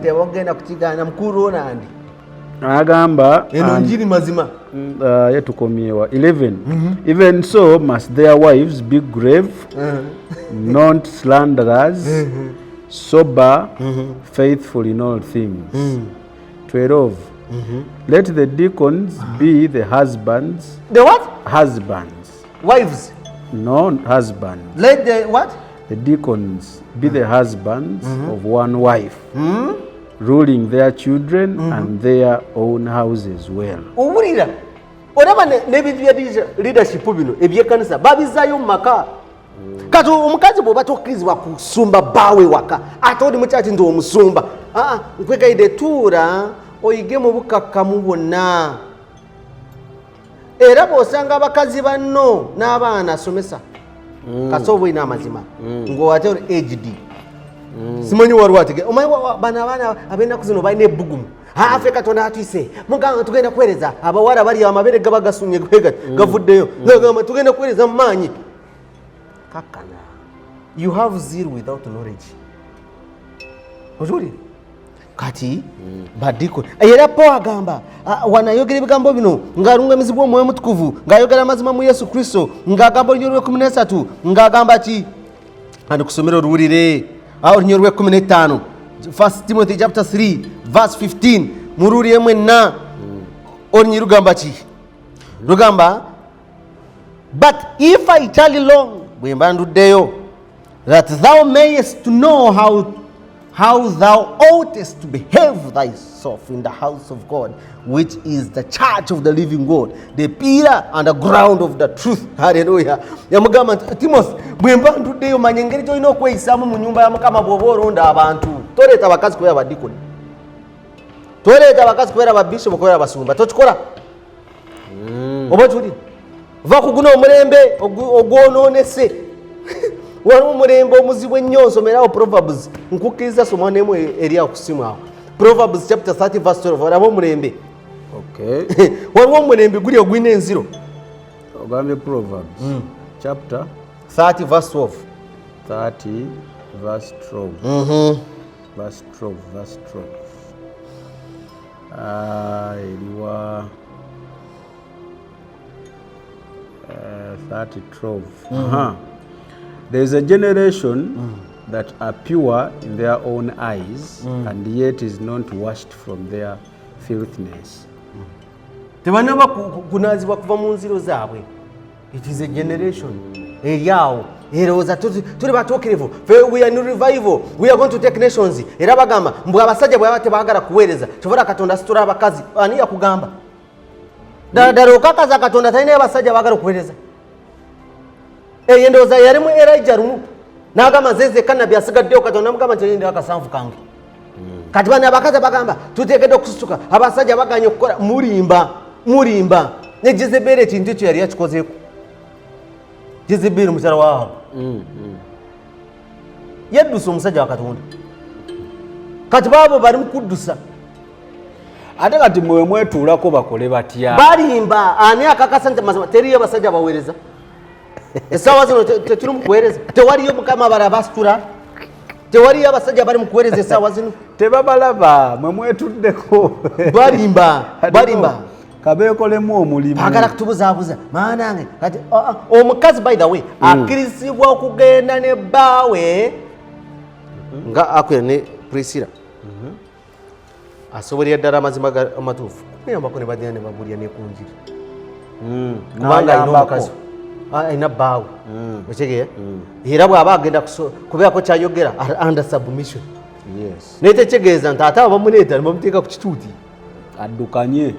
tebagenda kukigana mukulu onandi agamba eno njiri mazima yetukomyewa 11 even so must their wives be grave not slanderers sober faithful in all things 12 let the deacons be the husbands the what husbands wives no husbands let the what the deacons be the husbands of one wife ruling their children and their own houses well. Owulira olaba n'ebintu bya leadership bino ebyekkanisa babizaayo mu maka kati omukazi bw'oba tokkirizibwa kusumba bbaawe waka ate oli mukyati nti omusumba nkwegayidde tuura oyige mu bukakkamu bwonna era bw'osanga abakazi banno n'abaana asomesa kasi oba olina amazima ng'owate aged simanyi waliwo ategera omanyi bano abaana ab'ennaku zino balina ebbugumu ffe katonda atwise mugamba tugenda kuweereza abawala bali amabere gaba gasunye gavuddeyo gamba tugenda kuweereza mu maanyi kakkana you have zeal without knowledge ojuli kati badiko era po agamba wanayogera ebigambo bino ng'alungamizibwa omwoyo mutukuvu ng'ayogera amazima mu Yesu Kristo ng'agamba olunyolo lw'13 ng'agamba ki andikusomera oluwulire olunyolo lw'15 1 Timothy chapter 3 verse 15 mururiye mwenna olunyiri lugamba ki lugamba but if I tarry long bwe mba nduddeyo that thou mayest to know how thou oughtest to behave thyself in the house of God, which is the church of the living God, the pillar and the ground of the truth. Hallelujah. Yamugamba Timothy, bwe mba nduddeyo manya engeri gy'olina okweyisaamu mu nnyumba ya Mukama bw'oba olonda abantu. Toleeta abakazi kubeera badikoni, toleeta abakazi kubeera ababishopu, kubeera abasumba. Tokikola oba tuli va ku guno omulembe ogwonoonese waliwo omulembe omuzibu ennyo. Nsomerawo Proverbs, nkukkiriza soma nemu eri awo ku simu awo. Proverbs chapter 30 verse 12 waliwo omulembe waliwo omulembe guli ogulina enziro. Ogambye Proverbs chapter 30 verse 12 30 verse 12 verse 12 verse 12 eliwa 30:12. There is a generation that are pure in their own eyes and yet is not washed from their filthiness. Tebanaba kunaazibwa kuva mu nziro zaabwe. It is a generation eryawo erowooza tuli batuukirivu, we are in revival, we are going to take nations. Era bagamba mbu abasajja bwe baba tebaagala kuweereza kyovula Katonda asitula abakazi. Ani yakugamba? Ddala okakaza Katonda talinayo basajja baagala okuweereza. Eyo endowooza yalimu Elijah lumu n'agamba nze kannabi asigaddeyo Katonda mugamba nti ndina akasanvu kange. Kati bano abakazi bagamba tuteekedde okusituka, abasajja baganye okukola mulimba ne Jezebel ekintu ekyo yali yakikozeeko. Jezebel mukyala wa Ahabu yaddusa omusajja wa Katonda. Kati baabo bali mu kuddusa. Ate kati mwe mwetuulako bakole batya? Balimba. Ani akakasa nti mazima teriyo basajja baweereza? Essaawa zino tetuli mu kuweereza? Tewaliyo Mukama bala basitula? Tewaliyo abasajja bali mu kuweereza essaawa zino? Tebabalaba, mwe mwetuddeko. Balimba. Kabeekolemu omulimu. Baagala kutubuzaabuza maanange. Kati omukazi by the way akkirizibwa okugenda ne bbaawe nga akwera ne Priscilla. Asobolera ddala amazima amatuufu kuyambako ne bagenda ne babulya nekunjiri kubanga alina omukazi alina bbaawe okitegera era bw'aba agenda kubeerako kyayogera under submission naye tekitegeeza nti ate aba bamuleeta ne bamuteeka ku kituuti addukanye.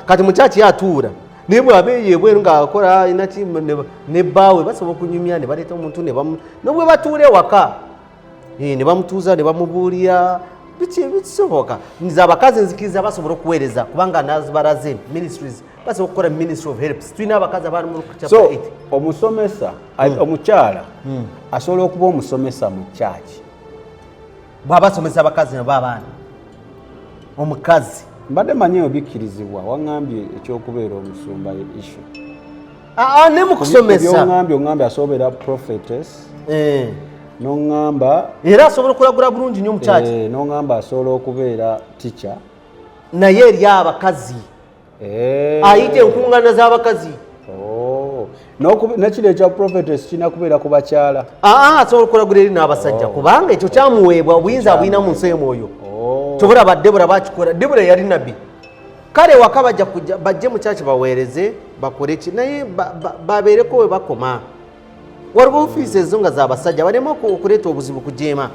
Kati mukyaki atuula naye bw'aba eyeebweru ng'akola inaki ne bbaawe basobola okunyumya ne baleeta omuntu nobwe batuula ewaka ne bamutuuza ne bamubuulira bikisoboka. Nze abakazi nzikiriza basobola okuweereza kubanga nazibalaze ministries basobola okukola ministry of helps. Tulina abakazi abali mu chapter 8. Omusomesa omukyala asobola okuba omusomesa mu kyaki bw'aba asomesa abakazi nabo abaana. Omukazi mbadde manyi obikkirizibwa waŋŋambye ekyokubeera omusumba issue. ne mu kusomesa byongambye asobera prophetess nongamba era asobola okulagula bulungi nnyo mukyaki nongamba asobola okubeera teacher naye eri abakazi ayita enkuŋŋaana z'abakazi nekiro ekya prophetess kirina kubeera ku bakyala asobola okulagula eri n'abasajja kubanga ekyo kyamuweebwa obuyinza abulina mu nsi omwoyo kyobola badebula bakikola debula yali nabbi kale waka bajja kujja bajje mu kyaki baweereze bakole ki naye babeereko we bakoma waliwo ofiisi ezo nga z'abasajja balema okuleeta obuzibu kujeema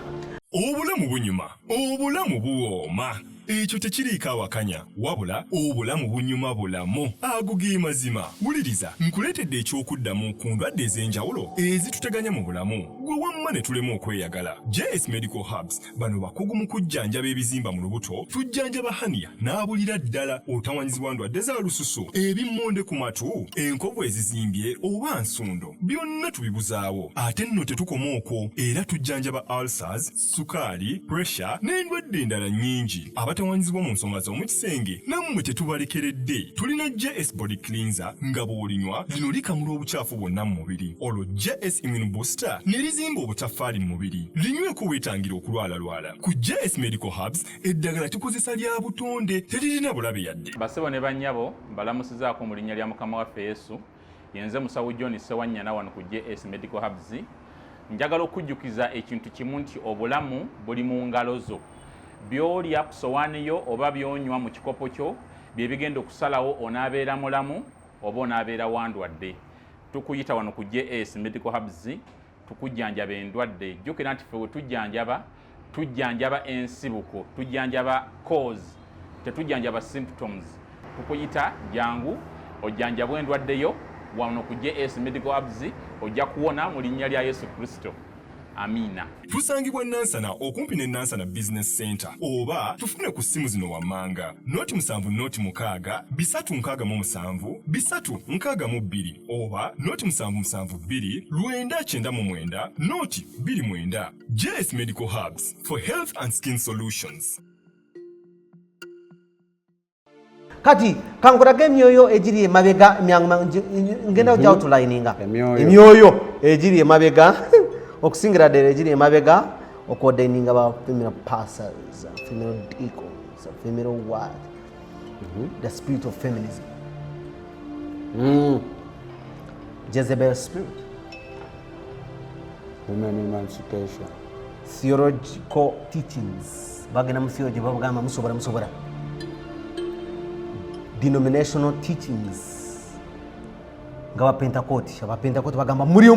obulamu bunyuma obulamu buwooma ekyo tekiriiko awakanya wabula obulamu bunyuma bulamu ago ge mazima wuliriza nkuleetedde ekyokuddamu ku ndwadde ez'enjawulo ezituteganya mu bulamu gwe wamma ne tulema okweyagala. JS Medical Hubs bano bakugu mu kujjanjaba ebizimba mu lubuto, tujjanjaba haniya n'abulira ddala otawanyizibwa ndwadde za lususu, ebimmonde ku matu, enkovu ezizimbye oba nsundo, byonna tubibuzaawo. Ate nno tetukoma okwo, era tujjanjaba ulcers, sukaali, pressure n'endwadde endala nnyingi. Abatawanyizibwa mu nsonga z'omukisenge nammwe tetubalekeredde. Tulina JS Body Cleanser nga bw'olinywa lino likamula obucaafu bwonna mu mubiri. Olwo JS Immune Booster ne lizimba obutaffaali mu mubiri. Linyweko weetangira okulwalalwala. Ku JS Medical Hubs eddagala tukozesa lya butonde teririna bulabe yadde. Basebo ne bannyabo mbalamusizaako mu linnya lya Mukama waffe Yesu. Yenze musawo John Sewanyana wano ku JS Medical Hubs. Njagala okujjukiza ekintu kimu nti obulamu buli mu ngalo zo. Byolya ku sowaani yo oba byonywa mu kikopo kyo bye bigenda okusalawo onaabeera mulamu oba onaabeera wandwadde. Tukuyita wano ku JS Medical Hubs tukujjanjaba endwadde. Jjukira nti ffe we tujjanjaba ensibuko, tujjanjaba cause, tetujjanjaba symptoms. Tukuyita jangu ojjanjabwa endwadde yo wano ku JS Medical Hubs ojja kuwona mu linnya lya Yesu Kristo. Amina. Tusangibwa Nansana okumpi ne Nansana Business Center oba tufune ku simu zino wammanga noti 7 noti 6 367 362 oba noti 772 999 noti 29. JS Medical Hubs for health and skin solutions. Kati kankulaga emyoyo egiri emabega ngenda ojja outlininga emyoyo egiri emabega okusingira ddala egiri emabega okordaininga ba female pastors, female deacons, female what? The spirit of feminism. Jezebel spirit. Women emancipation. Theological teachings. Bagenda mu theology babugamba musobora. Denominational teachings. Nga Pentecost bagamba muriyo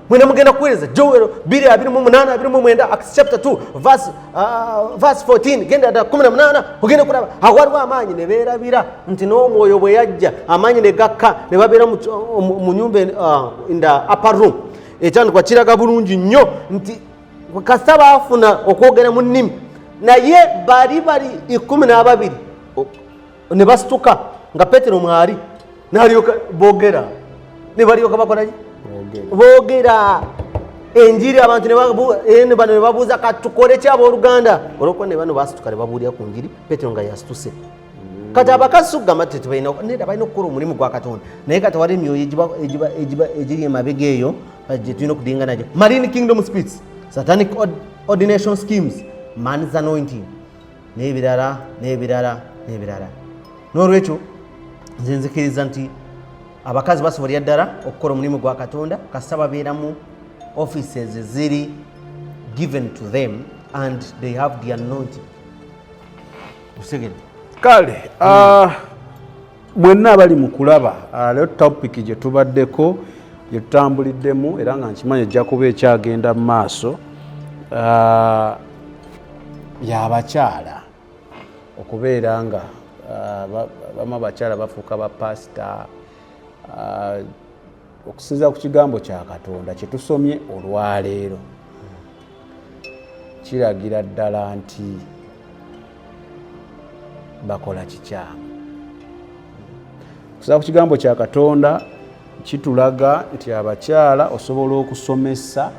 mwena mugenda kuweereza Joel 2:28 Acts chapter 2 verse 14 genda da 18 ogenda kulaba awaliwo amaanyi ne beerabira nti n'omwoyo bwe yajja amaanyi ne gakka ne babeera mu nyumba in the upper room. Ekyandikwa kiraga bulungi nnyo nti kasita baafuna okwogera mu nnimi naye bali 12 ne basituka nga Petero mwali n'alyoka boogera ne balyoka bakolaki boogera enjiri abantu ne babuuza katukole kyabo oluganda olwokuba ne bano basituka ne babuulira ku njiri Petero nga yasituse. Kati abakazi kugamba balina okukola omulimu gwa Katonda naye kati wali emyoyo egiri emabega eyo gye tulina okudinga nagyo. Marine kingdom spirits, satanic ordination schemes, man's anointing n'ebirala. N'olwekyo nze nzikiriza nti abakazi basobolera ddala okukola omulimu gwa Katonda kasita babeera mu offices ziri given to them and they have the anointing. Usigere kale mwenna abali mu kulaba leo topic gye tubaddeko gye tutambuliddemu era nga nkimanyi ejja kuba ekyagenda mu maaso y'abakyala okubeera nga bamu abakyala bafuuka bapasita okusinziira ku kigambo kya Katonda kye tusomye olwaleero kiragira ddala nti bakola kikyamu. Okusinziira ku kigambo kya Katonda kitulaga nti abakyala osobola okusomesa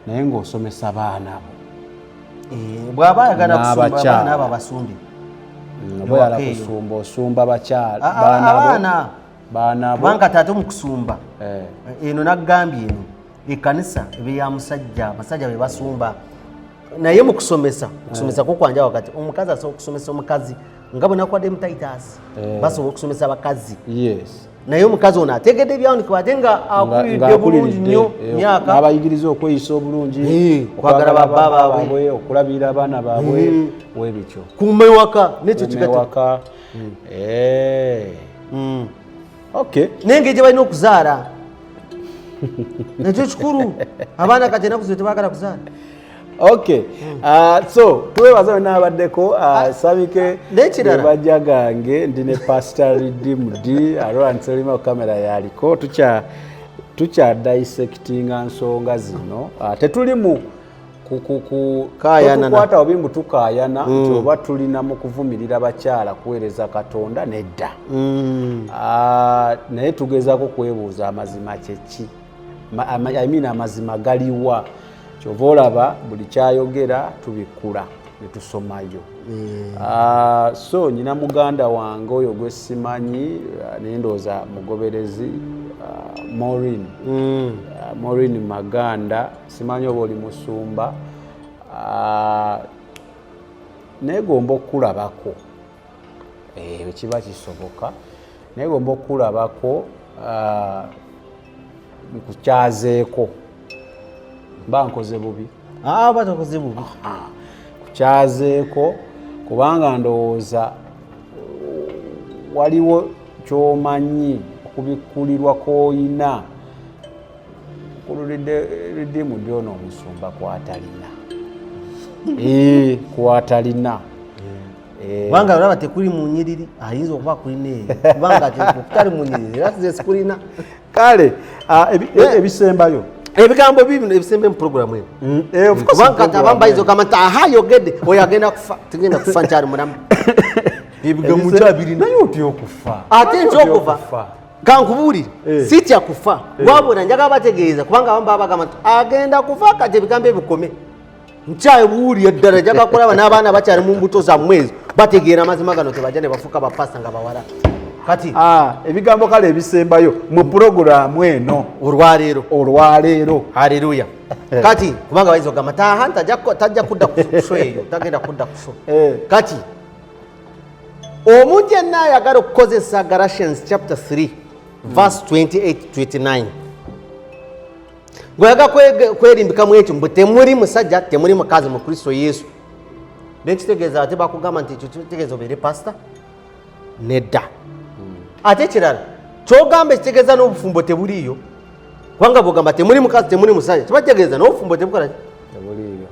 naye ng'osomesa baana bo. Bw'aba ayagala kusumba abaana abo abasumbi. Bw'ayagala kusumba osumba bakyala baana baana kubanga taata omukusumba eno naggambye eno ekkanisa ebe ya musajja abasajja be basumba naye mu kusomesa ko kwanja wakati omukazi asobola okusomesa omukazi nga bwe nakwadde mutaitas basobola okusomesa abakazi naye omukazi ono ategedde ebyawunikibwa ate nga akulidde bulungi nnyo myaka abayigiriza okweyisa obulungi okwagala baba baabwe okulabirira abaana baabwe webityo kuuma ewaka nekyo kigawaka naye ngeri gye balina okuzaala nekyo kikulu abaana kati enaku zino tebaagala kuzaala so twebaza wena abaddeko sabike bajja gange ndi ne pastor Redeemed alwansolima kamera yaliko tukya dissectinga nsonga zino tetuli mu tukwata obi mbu tukayana nti oba tulina mu kuvumirira bakyala kuweereza Katonda nedda naye tugezaako kwebuuza amazima kyeki amazima galiwa kyova olaba buli kyayogera tubikula ne tusomayo so nyina muganda wange oyo gwe simanyi naye ndowooza mugoberezi Maureen Maganda simanyi oba oli musumba negomba okulabako ekiba kisoboka negomba okulabako nkukyazeeko mba nkoze bubi batakoze bubi kukyazeeko kubanga ndowooza waliwo kyomanyi okubikkulirwa kwoyina Redeemed ono omusumba kwatalina kwatalina kubanga olaba tekuli mu nnyiriri ayinza okuba kulina eyo kubanga kutali mu nnyiriri era tuze sikulina kale ebisembayo ebigambo bibino ebisembe mu programu eno kubanga kati abamu bayinza okugamba nti yogedde oyo agenda kufa tugenda kufa nkyali mulamu ebigambo kyabiri naye otya okufa ate nkyokufa kankubuulire sitya kufa wabona njagala bategeeza kubanga abamu baba bagamba nti agenda kufa kati ebigambo ebikome nkyabuulira ddala njagala kulaba n'abaana bakyali mu mbuto zammwe ezo bategeera amazima gano tebajja ne bafuuka bapasa nga bawala kati ebigambo kale ebisembayo mu puroguramu eno olwaleero haleluya kati kubanga bayinza okugamba taha tajja kudda kusho eyo tagenda kudda kusho kati omuntu yenna ayagala okukozesa Galatians chapter 3 verse 28-29 ng'oyaga kwerimbikamu ekyo mbu temuli musajja temuli mukazi mu Kristo Yesu nekitegeeza ate bakugamba nti ekyo kitegeeza obeere pastor nedda ate ekirala kyogamba ekitegeeza n'obufumbo tebuliiyo kubanga bwogamba temuli mukazi temuli musajja kibategeeza n'obufumbo tebukola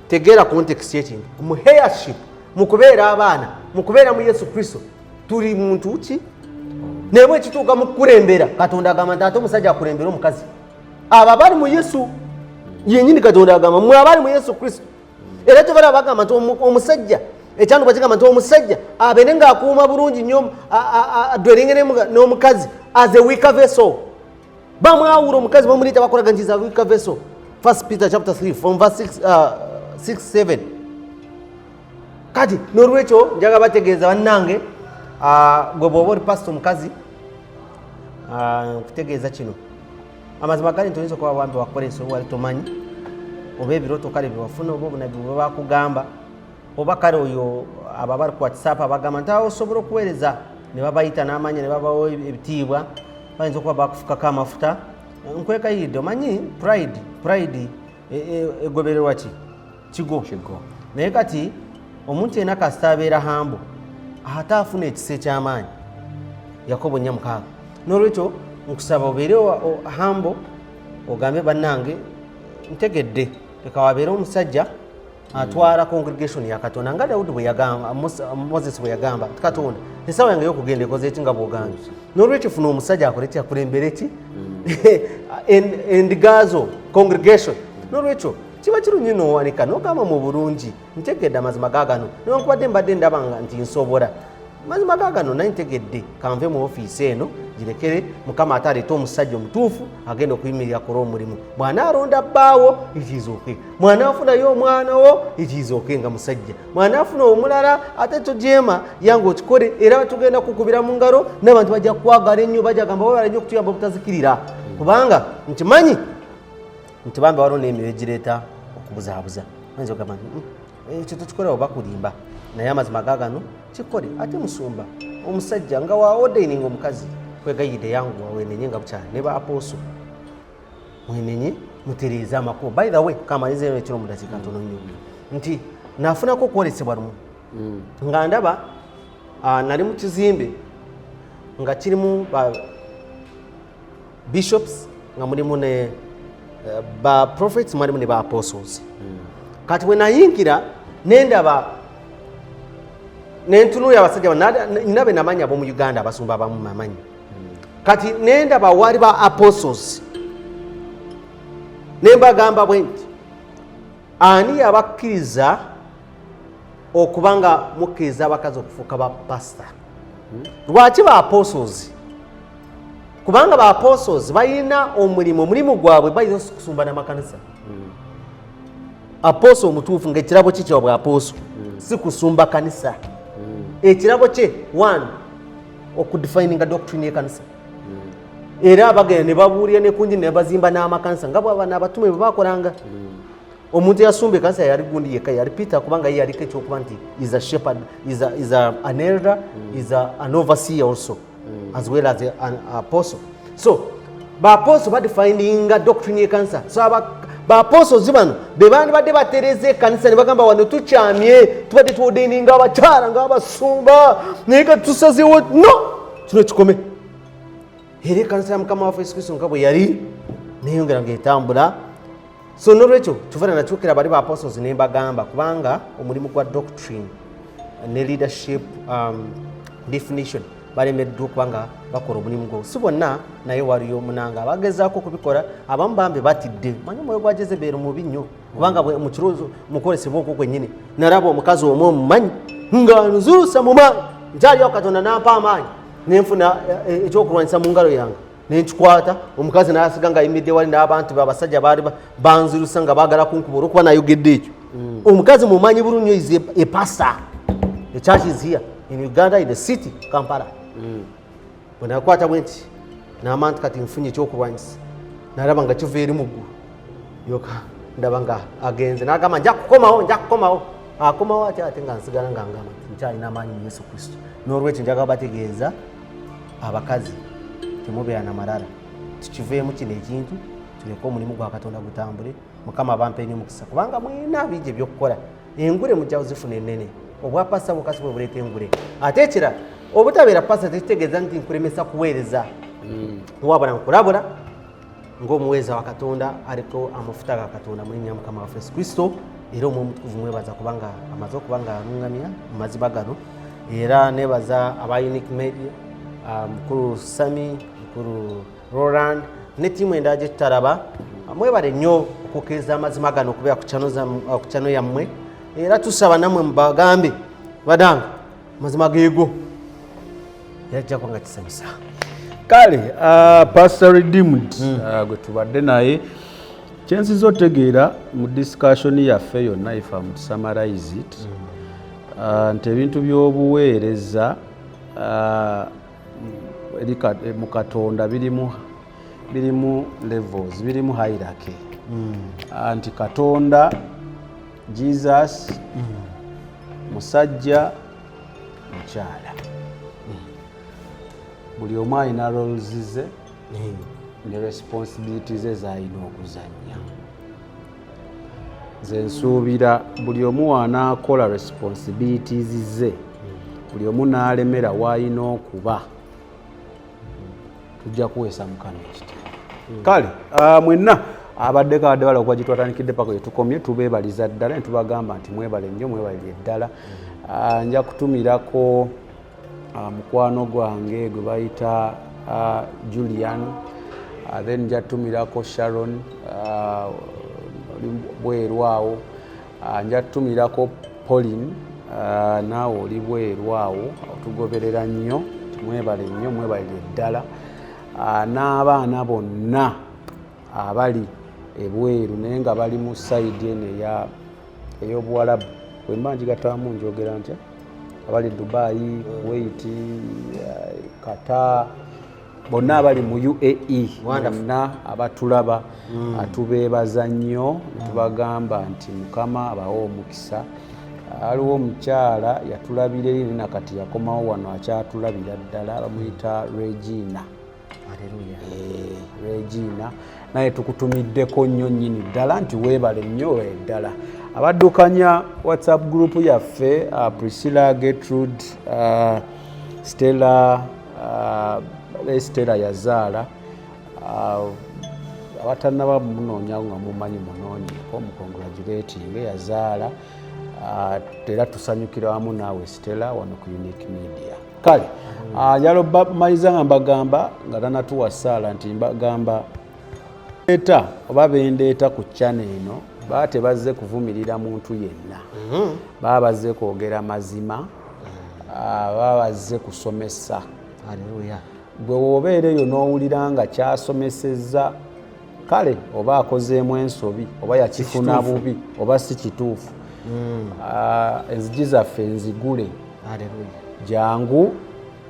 tegeera context yekintu mu headship mu kubeera abaana mu kubeera mu Yesu Kristo tuli muntu ki naye bwe kituuka mu kukulembera Katonda agamba nti ate omusajja akulembera omukazi abo abali mu Yesu yennyini Katonda agamba mwe abali mu Yesu Kristo era tebala bagamba nti omusajja ekyandu bakigamba nti omusajja abeere ng'akuuma bulungi nnyo adweringene n'omukazi as a weaker vessel bamwawula omukazi bamulita bakolaga nti a weaker vessel 1 Peter chapter 3 from verse 6-7 kati n'olwekyo njaga bategeeza bannange gwe bw'oba oli pasito omukazi nkutegeeza kino amazima gali nti oyinza okuba wambi wakolesa wali tomanyi oba ebirooto kale byewafuna oba obunabi bwe bakugamba oba kale oyo abo abali ku WhatsApp abagamba nti osobola okuweereza ne babayita n'amanya ne babawo ebitiibwa bayinza okuba bakufukako amafuta nkwekayidde omanyi pride egobererwa ki kigo naye kati omuntu yenna kasita abeera hambo ate afuna ekisa eky'amaanyi Yakobo 4:6 n'olwekyo nkusaba obeere hambo ogambe bannange ntegedde leka wabeere omusajja atwala congregation ya Katonda nga Dawudi bwe yagamba Moses bwe yagamba Katonda esawa yange y'okugenda ekoze eki nga bw'ogambye n'olwekyo funa omusajja akoleki akulembere ki endigazo congregation n'olwekyo kiba kirungi n'owanika n'ogamba mu bulungi ntegedde amazima gaagano newankubadde mbadde ndabanga nti nsobola mazima gagano naye ntegedde kanve mu ofiisi eno girekere mukama ate aleeta omusajja omutuufu agenda okuyimirira kola omulimu mwana alonda bbaawo ekiizooke mwana afunayo omwana wo ekiizooke nga musajja mwana afuna omulala ate tojeema yange okikole era tugenda kukubira mu ngalo n'abantu bajja kukwagala ennyo bajja gamba webala nnyo okutuyamba obutazikirira kubanga nkimanyi nti bambi waliwo n'emyoyo gireeta okubuzaabuza ayinza okugamba nti ekyo tukikola oba kulimba naye amazima gagano kikole ate musumba omusajja nga wa ordaining omukazi kwegayidde yangu wenenye nga bukyali ne ba apostle mwenenye mutereeza amakubo by the way kamalize ekiro mu dakiika ntono nnyo nti nafunako okwolesebwa lumu nga ndaba nali mu kizimbe nga kirimu bishops nga mulimu ne ba prophets mwalimu ne ba apostles kati bwe nayingira nendaba nentunuya abasajja nabe namanya ab'omu Uganda abasumba abamu mamanyi kati nendaba wali ba apostles nembagamba bwe nti ani yabakkiriza okubanga mukkiriza abakazi okufuuka ba pasita lwaki ba apostles kubanga ba apostles balina omulimu gwabwe bayinza okusumba n'amakanisa apostle omutuufu ngaekirabo kye kyabwe apostle si kusumba kanisa ekirabo kye one okudefininga doctrine y'ekanisa era abagenda ne babuulira ne kungi ne bazimba n'amakanisa nga bwaba n'abatume bwe bakolanga omuntu eyasumba ekanisa yali gundi yekka yali Peter kubanga ye yaliko ekyokuba nti is a shepherd is an elder is an overseer also as well as an apostle so ba apostle badefininga doctrine y'ekanisa so ba apostles bano be bandi badde batereze ekanisa ne bagamba wano tukyamye tubadde tuodaininga abakyala ng'abasumba naye nga tusazeewo no kino kikome era ekanisa ya mukama waffe Yesu Kristo nga bwe yali neyongera ng'etambula so n'olwekyo tuvaana nakyukira bali ba apostles ne mbagamba kubanga omulimu gwa doctrine ne leadership definition balemeddwa okubanga bakola omulimu gwo si bonna naye waliyo munanga abagezaako okubikola abamu bambi batidde manyi omwoyo gwa Jezebel mubi nnyo kubanga mukirozo mukolesebwa okwo kwennyini nalaba omukazi omwo omumanyi nga nzuusa mu maanyi nkyaliwo Katonda nampa amaanyi nenfuna ekyokulwanyisa mu ngalo yange nenkikwata omukazi nayasiga nga ayimiridde wali n'abantu abasajja baali banzirusa nga baagala kunkuba olwokuba nayogedde ekyo omukazi mumanyi bulungi is a pastor the church is here in Uganda in the city Kampala bwe nakwata bwe nti n'amanti kati nfunye ekyokulwanyisa nalaba nga kiva eri muggulu yoka ndaba nga agenze n'agamba nja kukomawo akomawo ate nga nsigala nga ngamba nkyalina amaanyi mu Yesu Kristo n'olwekyo njagala bategeeza abakazi temubeera na malala tukiveemu kino ekintu tuleke omulimu gwa Katonda gutambule mukama abampeeni omukisa kubanga mwina bingi ebyokukola engule mujja kuzifuna ennene obwa pasa bukasi bwe buleeta engule ate ekira obutabeera pasa tekitegeeza nti nkulemesa kuweereza wabula nkulabula ng'omuweereza wa Katonda aliko amafuta ga Katonda mu linnya mukama waffe Yesu Kristo era omwoyo omutukuvu mwebaza kubanga amaze okuba nga anuŋŋamya mu maziba gano era nebaza aba UNIQE Media mukulu Sami mukulu Roland ne tiimu endala gye tutalaba mwebale nnyo okukkiriza amazima gano okubeera ku channel yammwe era tusaba nammwe mubagambe badanga amazima geego yajja kuba nga kisanyusa kale Pastor Redeemed gwe tubadde naye kyensiza otegeera mu discussion yaffe yonna if I'm to summarize it nti ebintu by'obuweereza mu Katonda birimu levels birimu hierarchy nti Katonda Jesus musajja mukyala buli omu alina roles ze ne responsibilities ze z'alina okuzannya nze nsuubira buli omu wanaakola responsibilities ze buli omu n'alemera w'alina okuba tujja kuweesa mukama ekitiibwa kale mwenna abaddeko abadde bala okuba gye twatandikidde paka gye tukomye tubeebaliza ddala ne tubagamba nti mwebale nnyo mwebalire ddala nja kutumirako mukwano gwange gwe bayita Julian then nja tumirako Sharon bweru awo nja tumirako Pauline naawe oli bweru awo tugoberera nnyo mwebale nnyo mwebalire ddala n'abaana bonna abali ebweru naye nga bali mu sayidi eno ey'obuwalabu bwemba njigataamu njogera ntya abali Dubai, Kuwait, Qatar, bonna abali mu UAE bonna abatulaba atubeebaza nnyo tubagamba nti Mukama abawa omukisa. Aliwo omukyala yatulabira eri nakati yakomawo wano akyatulabira ddala bamuyita Regina. Regina naye tukutumiddeko nnyo nnyini ddala nti weebale nnyo ddala. Abaddukanya WhatsApp group yaffe Priscilla, Gertrude, Stella, Stella yazaala abatannaba munoonya nga mumanyi munoonyeeko mukongratulating yazaala era tusanyukira wamu naawe Stella wano ku UNIQE Media. Kale njalo maliza nga mbagamba nga tanatuwa ssaala nti mbagamba eta oba bendeeta ku channel eno baba tebazze kuvumirira muntu yenna baba bazze kwogera mazima baba bazze kusomesa. Haleluya. Gwe wobeera eyo n'owulira nga kyasomesezza kale oba akozeemu ensobi oba yakifuna bubi oba si kituufu enzigi zaffe nzigule. Haleluya. Jangu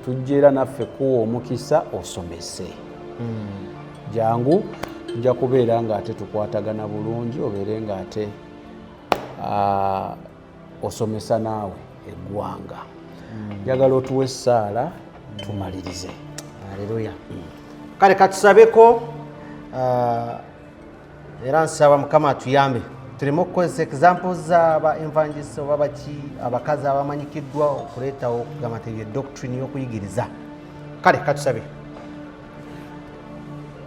tujjera naffe kuwa omukisa osomese. Jangu tujja kubeera nga ate tukwatagana bulungi obeere nga ate osomesa naawe eggwanga. Njagala otuwe essaala tumalirize. Haleluya. Kale katusabeko era nsaba Mukama atuyambe tuleme okukozesa examples z'aba evangelists oba baki abakazi abamanyikiddwa okuleetawo okugamba nti eyo doctrine y'okuyigiriza. Kale katusabe.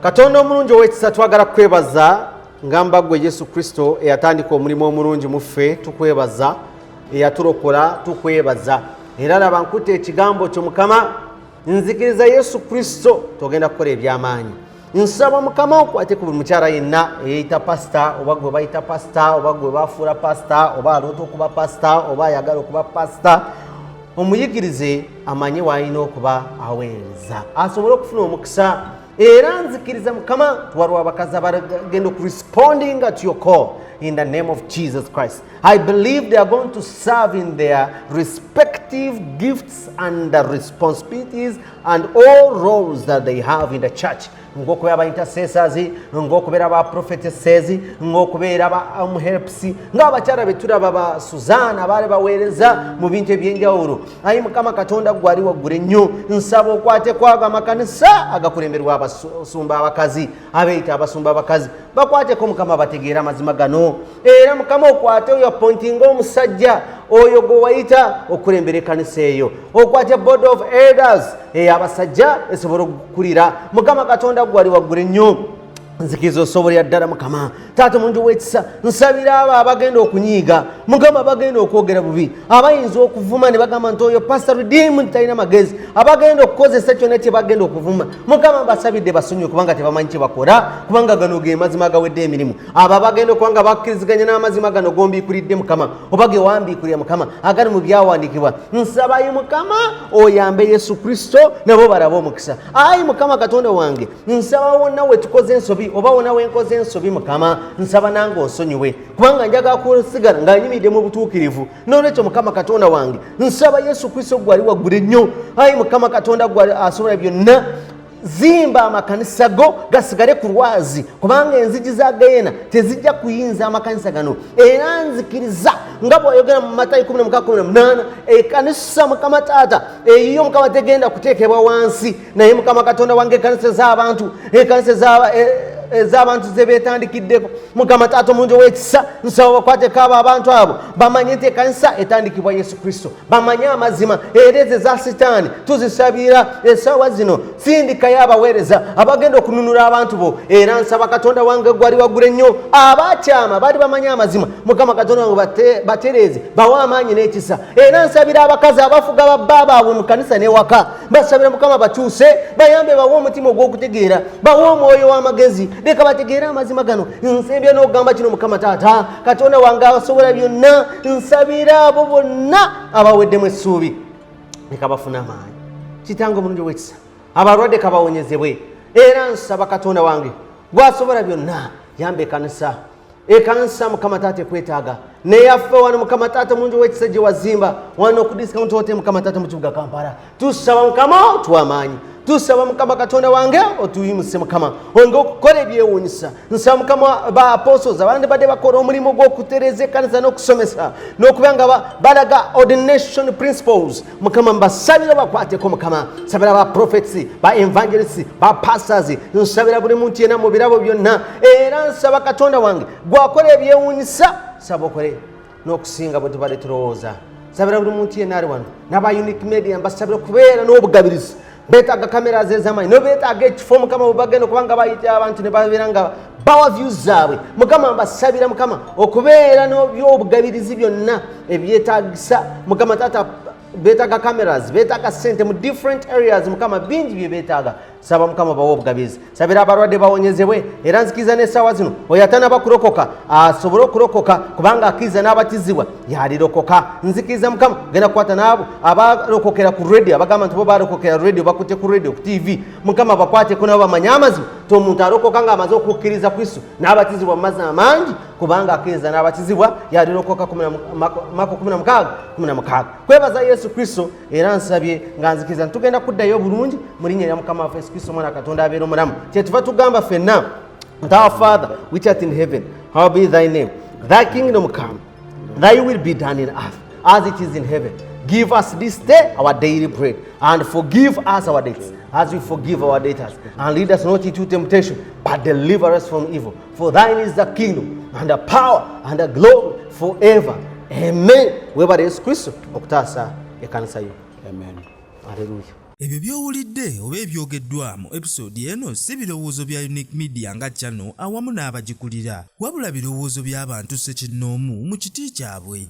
Katonda omulungi ow'ekisa twagala kukwebaza ngamba gwe Yesu Kristo eyatandika omulimu omulungi mu ffe tukwebaza eyatulokola tukwebaza era laba nkutte ekigambo kyo Mukama nzikiriza Yesu Kristo togenda kukola ebyamaanyi. Nsaba Mukama okwate ku buli mukyala yenna eyita pasita oba gwe bayita pasita oba gwe bafuula pasita oba aloota okuba pasita oba ayagala okuba pasita omuyigirize amanye w'alina okuba aweereza asobole okufuna omukisa. Era nzikiriza Mukama tuwaliwo abakazi abagenda responding to your call in the name of Jesus Christ. I believe they are going to serve in their respective gifts and responsibilities and all roles that they have in the church. Ngokubeera aba intercessors, ngokubeera aba prophetesses, ngokubeera aba helps, ng'abakyala be tulaba ba Suzana abaali baweereza mu bintu ebyenjawulo. Ayi Mukama Katonda gwali waggule nnyo nsaba okwate kwago amakanisa agakulemberwa abasumba abakazi abeeyita abasumba abakazi bakwateko Mukama bategeera amazima gano. Era Mukama okwate oyo appointinga omusajja oyo gwe wayita okulembera ekkanisa eyo okwate board of elders abasajja esobola okukulira. Mukama Katonda gwali waggule nnyo nzikiriza osobolera ddala Mukama. Taata omulungi ow'ekisa nsabira abo abagenda okunyiiga Mukama abagenda okwogera bubi abayinza okuvuma ne bagamba nti oyo pastor redeem talina magezi abagenda okukozesa kyonna kye bagenda okuvuma Mukama basabidde basonyiwe kubanga tebamanyi kye bakola kubanga gano ge mazima agawedde emirimu. Abo abagenda okubanga bakkiriziganya n'amazima gano gombiikulidde Mukama oba ge wambiikulira Mukama agali mu byawandiikibwa nsabayo Mukama oyambe Yesu Kristo nabo balabe omukisa. Ayi Mukama Katonda wange nsaba wonna we tukoze ensobi oba wonna we nkoze ensobi Mukama nsaba nange onsonyiwe kubanga njagala kusigala nga nyimidde mu butuukirivu. Noolwekyo Mukama Katonda wange nsaba Yesu Kristo gwali waggule nnyo. Ayi Mukama Katonda gwali asobola byonna zimba amakanisa go gasigale ku lwazi kubanga enzigi za Geena tezijja kuyinza amakanisa gano. Era nzikiriza nga bw'ayogera mu Matayo 16:18 ekkanisa Mukama Taata eyiyo Mukama tegenda kuteekebwa wansi naye Mukama Katonda wange ekkanisa z'abantu ekkanisa ez'abantu ze beetandikiddeko Mukama Taata omulungi ow'ekisa nsaba bakwateko abo abantu abo bamanye nti ekkanisa etandikibwa Yesu Kristo bamanye amazima era ezo eza Sitaani tuzisabira essaawa zino sindikayo abaweereza abagenda okununula abantu bo. Era nsaba Katonda wange gwali waggule nnyo abakyama bali bamanye amazima Mukama Katonda wange batereeze bawe amaanyi n'ekisa. Era nsabira abakazi abafuga babba baabwe mu kkanisa n'ewaka basabira Mukama bakyuse bayambe bawe omutima ogw'okutegeera bawe omwoyo w'amagezi leka bategeere amazima gano nsembya n'okugamba kino Mukama Taata Katonda wange asobola byonna nsabira abo bonna abaweddemu essuubi leka bafune amaanyi Kitange omulungi w'ekisa abalwadde kabawonyezebwe era nsaba Katonda wange gwasobola byonna yambe ekanisa Mukama Taata ekwetaaga neyaffe wano Mukama Taata omulungi w'ekisa gye wazimba wano ku discount hotel Mukama Taata mu kibuga Kampala tusaba Mukama otuwa amaanyi tusaba Mukama Katonda wange otuyimuse Mukama onge okukola ebyewuunyisa nsaba Mukama ba apostles abandi badde bakola omulimu gw'okutereeza ekkanisa n'okusomesa n'okuba nga balaga ordination principles Mukama mbasabira bakwateko Mukama nsabira ba prophets ba evangelists ba pastors nsabira buli muntu yenna mu birabo byonna era nsaba Katonda wange gwakola ebyewuunyisa saba okole n'okusinga bwe tubadde tulowooza nsabira buli muntu yenna ali wano n'aba UNIQE media mbasabira kubeera n'obugabirizi betaaga kamera z'ezamaanyi no betaaga ekifo Mukama bwe bagenda kubanga bayita abantu ne babeera nga bawa views zaabwe Mukama mbasabira Mukama okubeera n'ebyobugabirizi byonna ebyetaagisa Mukama Taata betaaga cameras betaaga sente mu different areas Mukama bingi bye betaaga saba Mukama bawa obugabirizi sabira abalwadde bawonyezebwe era nzikiriza n'essaawa zino oyo atanaba kulokoka asobole okulokoka kubanga akkiriza n'abatizibwa yalirokoka nzikiriza Mukama genda kukwata n'abo abalokokera ku radio abagamba nti bo balokokera radio bakutte ku radio ku TV Mukama bakwateko nabo bamanye amazima omuntu alokoka nga amaze okukkiriza Kristo n'abatizibwa mu mazima mangi kubanga akkiriza n'abatizibwa yalirokoka Mako 16:16 kwebaza Yesu Kristo era nsabye nga nzikiriza tugenda kuddayo bulungi mu linnya lya Mukama waffe Yesu Kristo mwana Katonda abeera omulamu kyetuva tugamba ffenna Our Father which art in heaven, hallowed be thy name, thy kingdom come, thy will be done in earth as it is in heaven. Give us this day our daily bread, and forgive us our debts as we forgive our debtors, and lead us not into temptation, but deliver us from evil. For thine is the kingdom and the power and the glory forever. Amen. Webale Yesu Kristo okutaasa ekkanisa yo. Amen. Hallelujah. Ebyo by'owulidde oba ebyogeddwa mu episode eno si birowoozo bya UNIQE Media nga channel awamu n'abagikulira wabula birowoozo by'abantu ssekinnoomu mu kiti kyabwe.